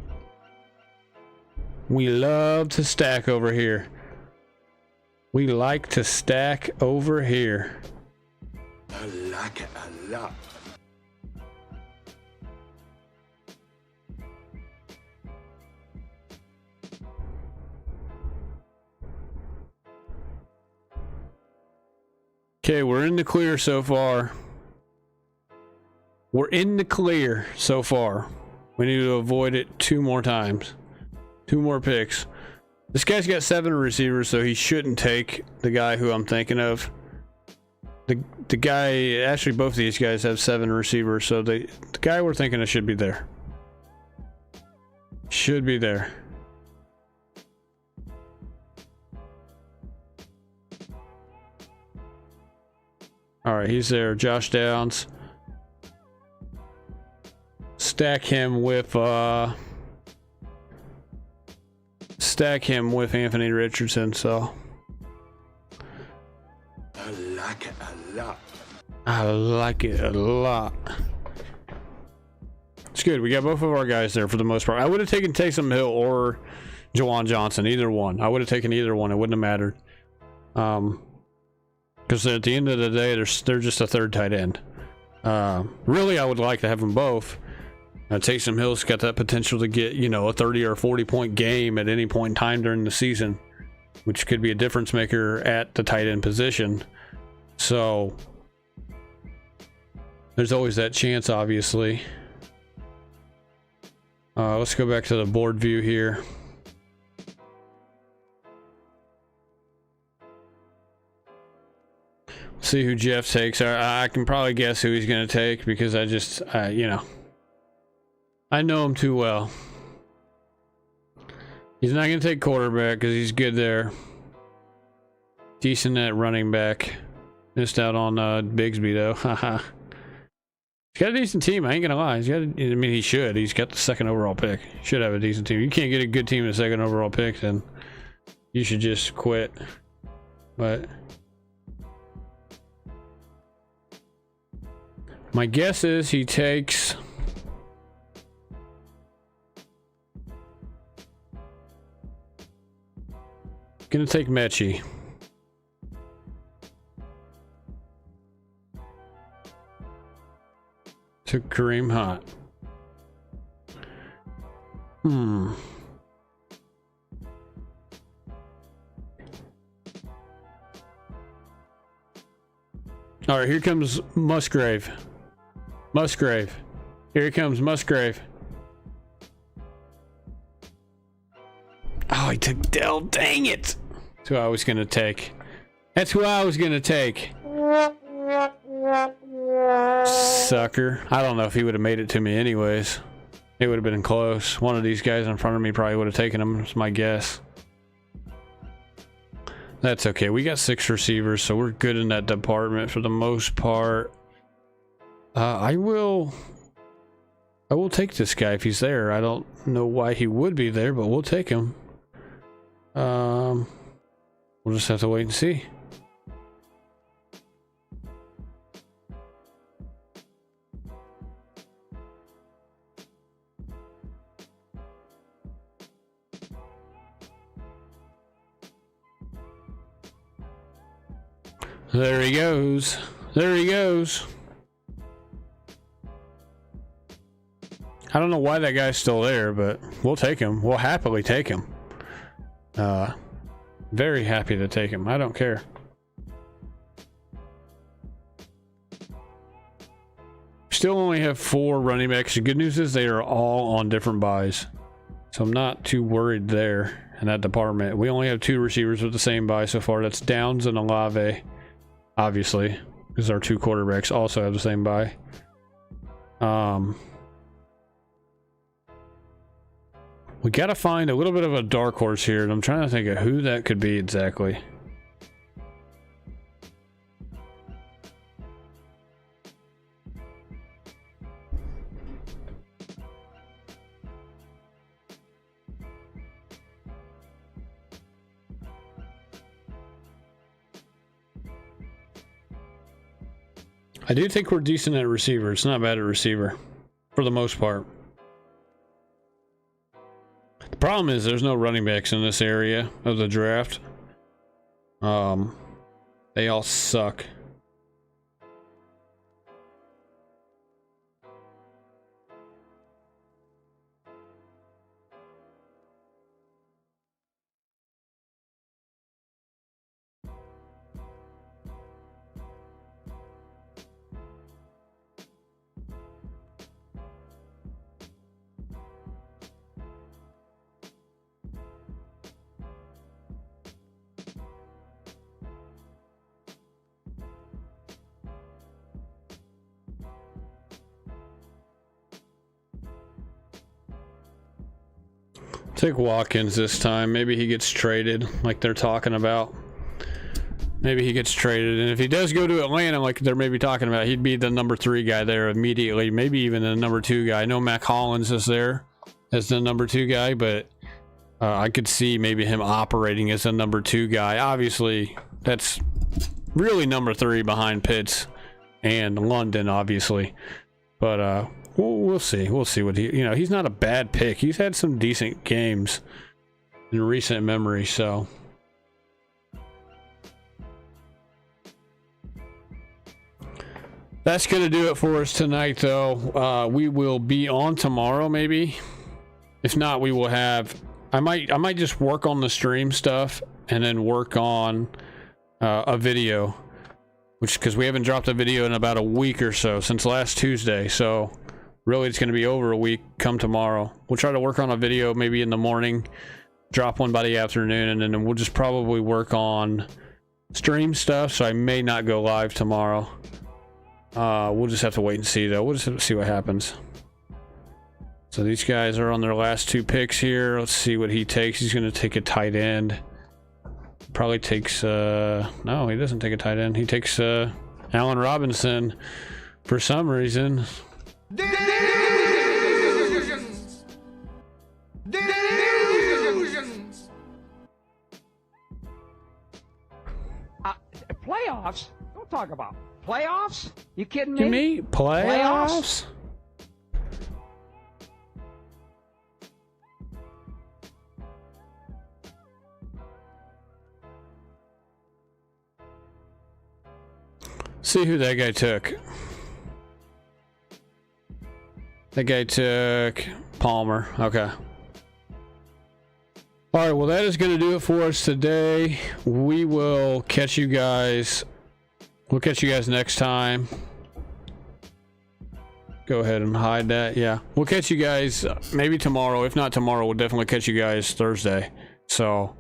We love to stack over here. We like to stack over here. I like it a lot. Okay, we're in the clear so far. We're in the clear so far. We need to avoid it 2 more times. 2 more picks. This guy's got 7 receivers, so he shouldn't take the guy who I'm thinking of. The guy, actually both of these guys have 7 receivers, so the guy we're thinking of should be there. Should be there. All right, he's there. Josh Downs. Stack him with Anthony Richardson. So I like it a lot. I like it a lot. It's good. We got both of our guys there for the most part. I would have taken Taysom Hill or Jawan Johnson, either one. I would have taken either one. It wouldn't have mattered. Because at the end of the day, they're just a third tight end. Really, I would like to have them both. Taysom Hill's got that potential to get, you know, a 30 or 40 point game at any point in time during the season, which could be a difference maker at the tight end position. So there's always that chance, obviously. Let's go back to the board view here. See who Jeff takes. I can probably guess who he's going to take because I just, you know, I know him too well. He's not going to take quarterback because he's good there. Decent at running back. Missed out on Bigsby though. Haha. He's got a decent team. I ain't gonna lie. I mean, he should. He's got the 2nd overall pick. Should have a decent team. You can't get a good team at 2nd overall pick, then you should just quit. But my guess is he takes. Gonna take Mechie. Took Kareem Hunt. All right, here comes Musgrave. Musgrave. Here comes Musgrave. Oh, he took Dell. Dang it. That's who I was going to take. That's who I was going to take. Sucker. I don't know if he would have made it to me anyways. It would have been close. One of these guys in front of me probably would have taken him. That's my guess. That's okay. We got 6 receivers, so we're good in that department for the most part. I will take this guy if he's there. I don't know why he would be there, but we'll take him. We'll just have to wait and see. There he goes. There he goes. I don't know why that guy's still there, but we'll take him. We'll happily take him. Very happy to take him. I don't care. Still only have 4 running backs. The good news is they are all on different buys. So I'm not too worried there in that department. We only have 2 receivers with the same buy so far. That's Downs and Olave. Obviously, because our 2 quarterbacks also have the same buy. We got to find a little bit of a dark horse here, and I'm trying to think of who that could be exactly. I do think we're decent at receiver. It's not bad at receiver for the most part. The problem is there's no running backs in this area of the draft. They all suck. Take Watkins this time. Maybe he gets traded like they're talking about. Maybe he gets traded, and if he does go to Atlanta like they're maybe talking about, he'd be the number 3 guy there immediately, maybe even the number 2 guy. I know Mac Hollins is there as the number 2 guy, but I could see maybe him operating as a number 2 guy. Obviously that's really number 3 behind Pitts and London, obviously, but we'll see. We'll see what he's not a bad pick. He's had some decent games in recent memory, so. That's going to do it for us tonight, though. We will be on tomorrow, maybe. If not, we will have... I might just work on the stream stuff and then work on a video. Because we haven't dropped a video in about a week or so, since last Tuesday, so... Really, it's going to be over a week come tomorrow. We'll try to work on a video maybe in the morning, drop one by the afternoon, and then we'll just probably work on stream stuff, so I may not go live tomorrow. We'll just have to wait and see, though. We'll just have to see what happens. So these guys are on their last 2 picks here. Let's see what he takes. He's going to take a tight end. Probably takes... no, he doesn't take a tight end. He takes Allen Robinson for some reason. Playoffs? Don't talk about playoffs. You kidding me? Playoffs? See who that guy took. That guy took Palmer. Okay. All right, well, that is going to do it for us today. We will catch you guys. We'll catch you guys next time. Go ahead and hide that. Yeah, we'll catch you guys maybe tomorrow. If not tomorrow, we'll definitely catch you guys Thursday. So,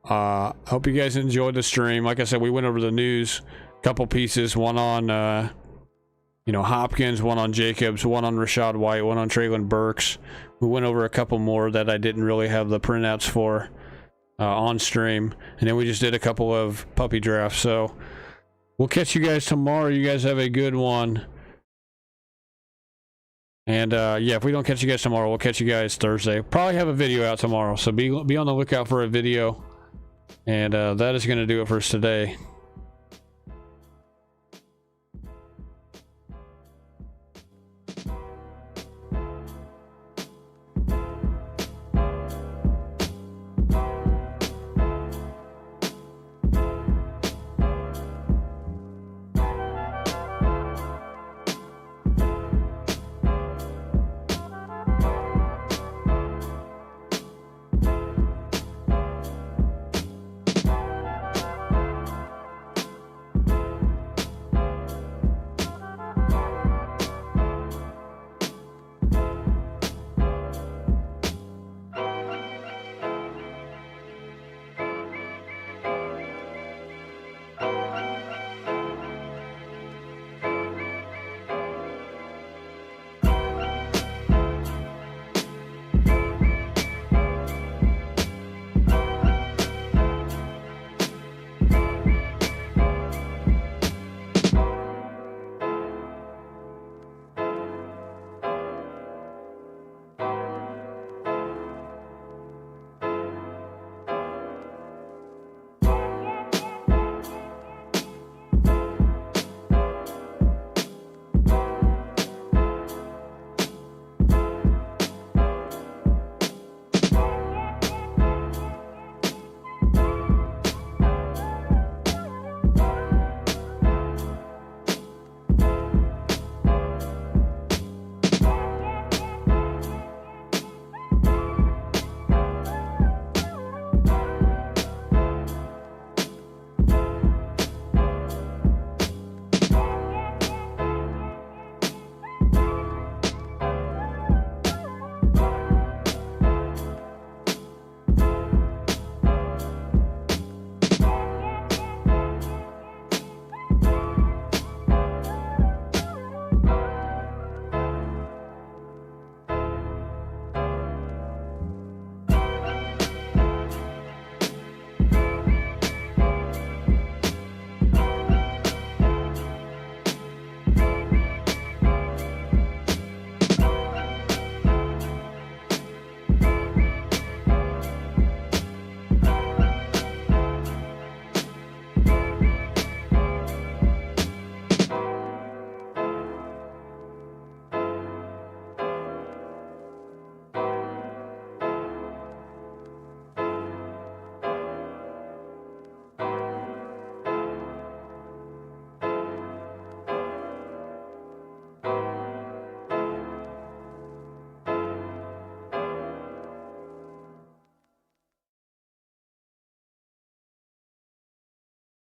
hope you guys enjoyed the stream. Like I said, we went over the news, couple pieces, one on, Hopkins, one on Jacobs, one on Rachaad White, one on Treylon Burks. We went over a couple more that I didn't really have the printouts for on stream. And then we just did a couple of puppy drafts. So we'll catch you guys tomorrow. You guys have a good one. And yeah, if we don't catch you guys tomorrow, we'll catch you guys Thursday. Probably have a video out tomorrow. So be on the lookout for a video. And that is going to do it for us today.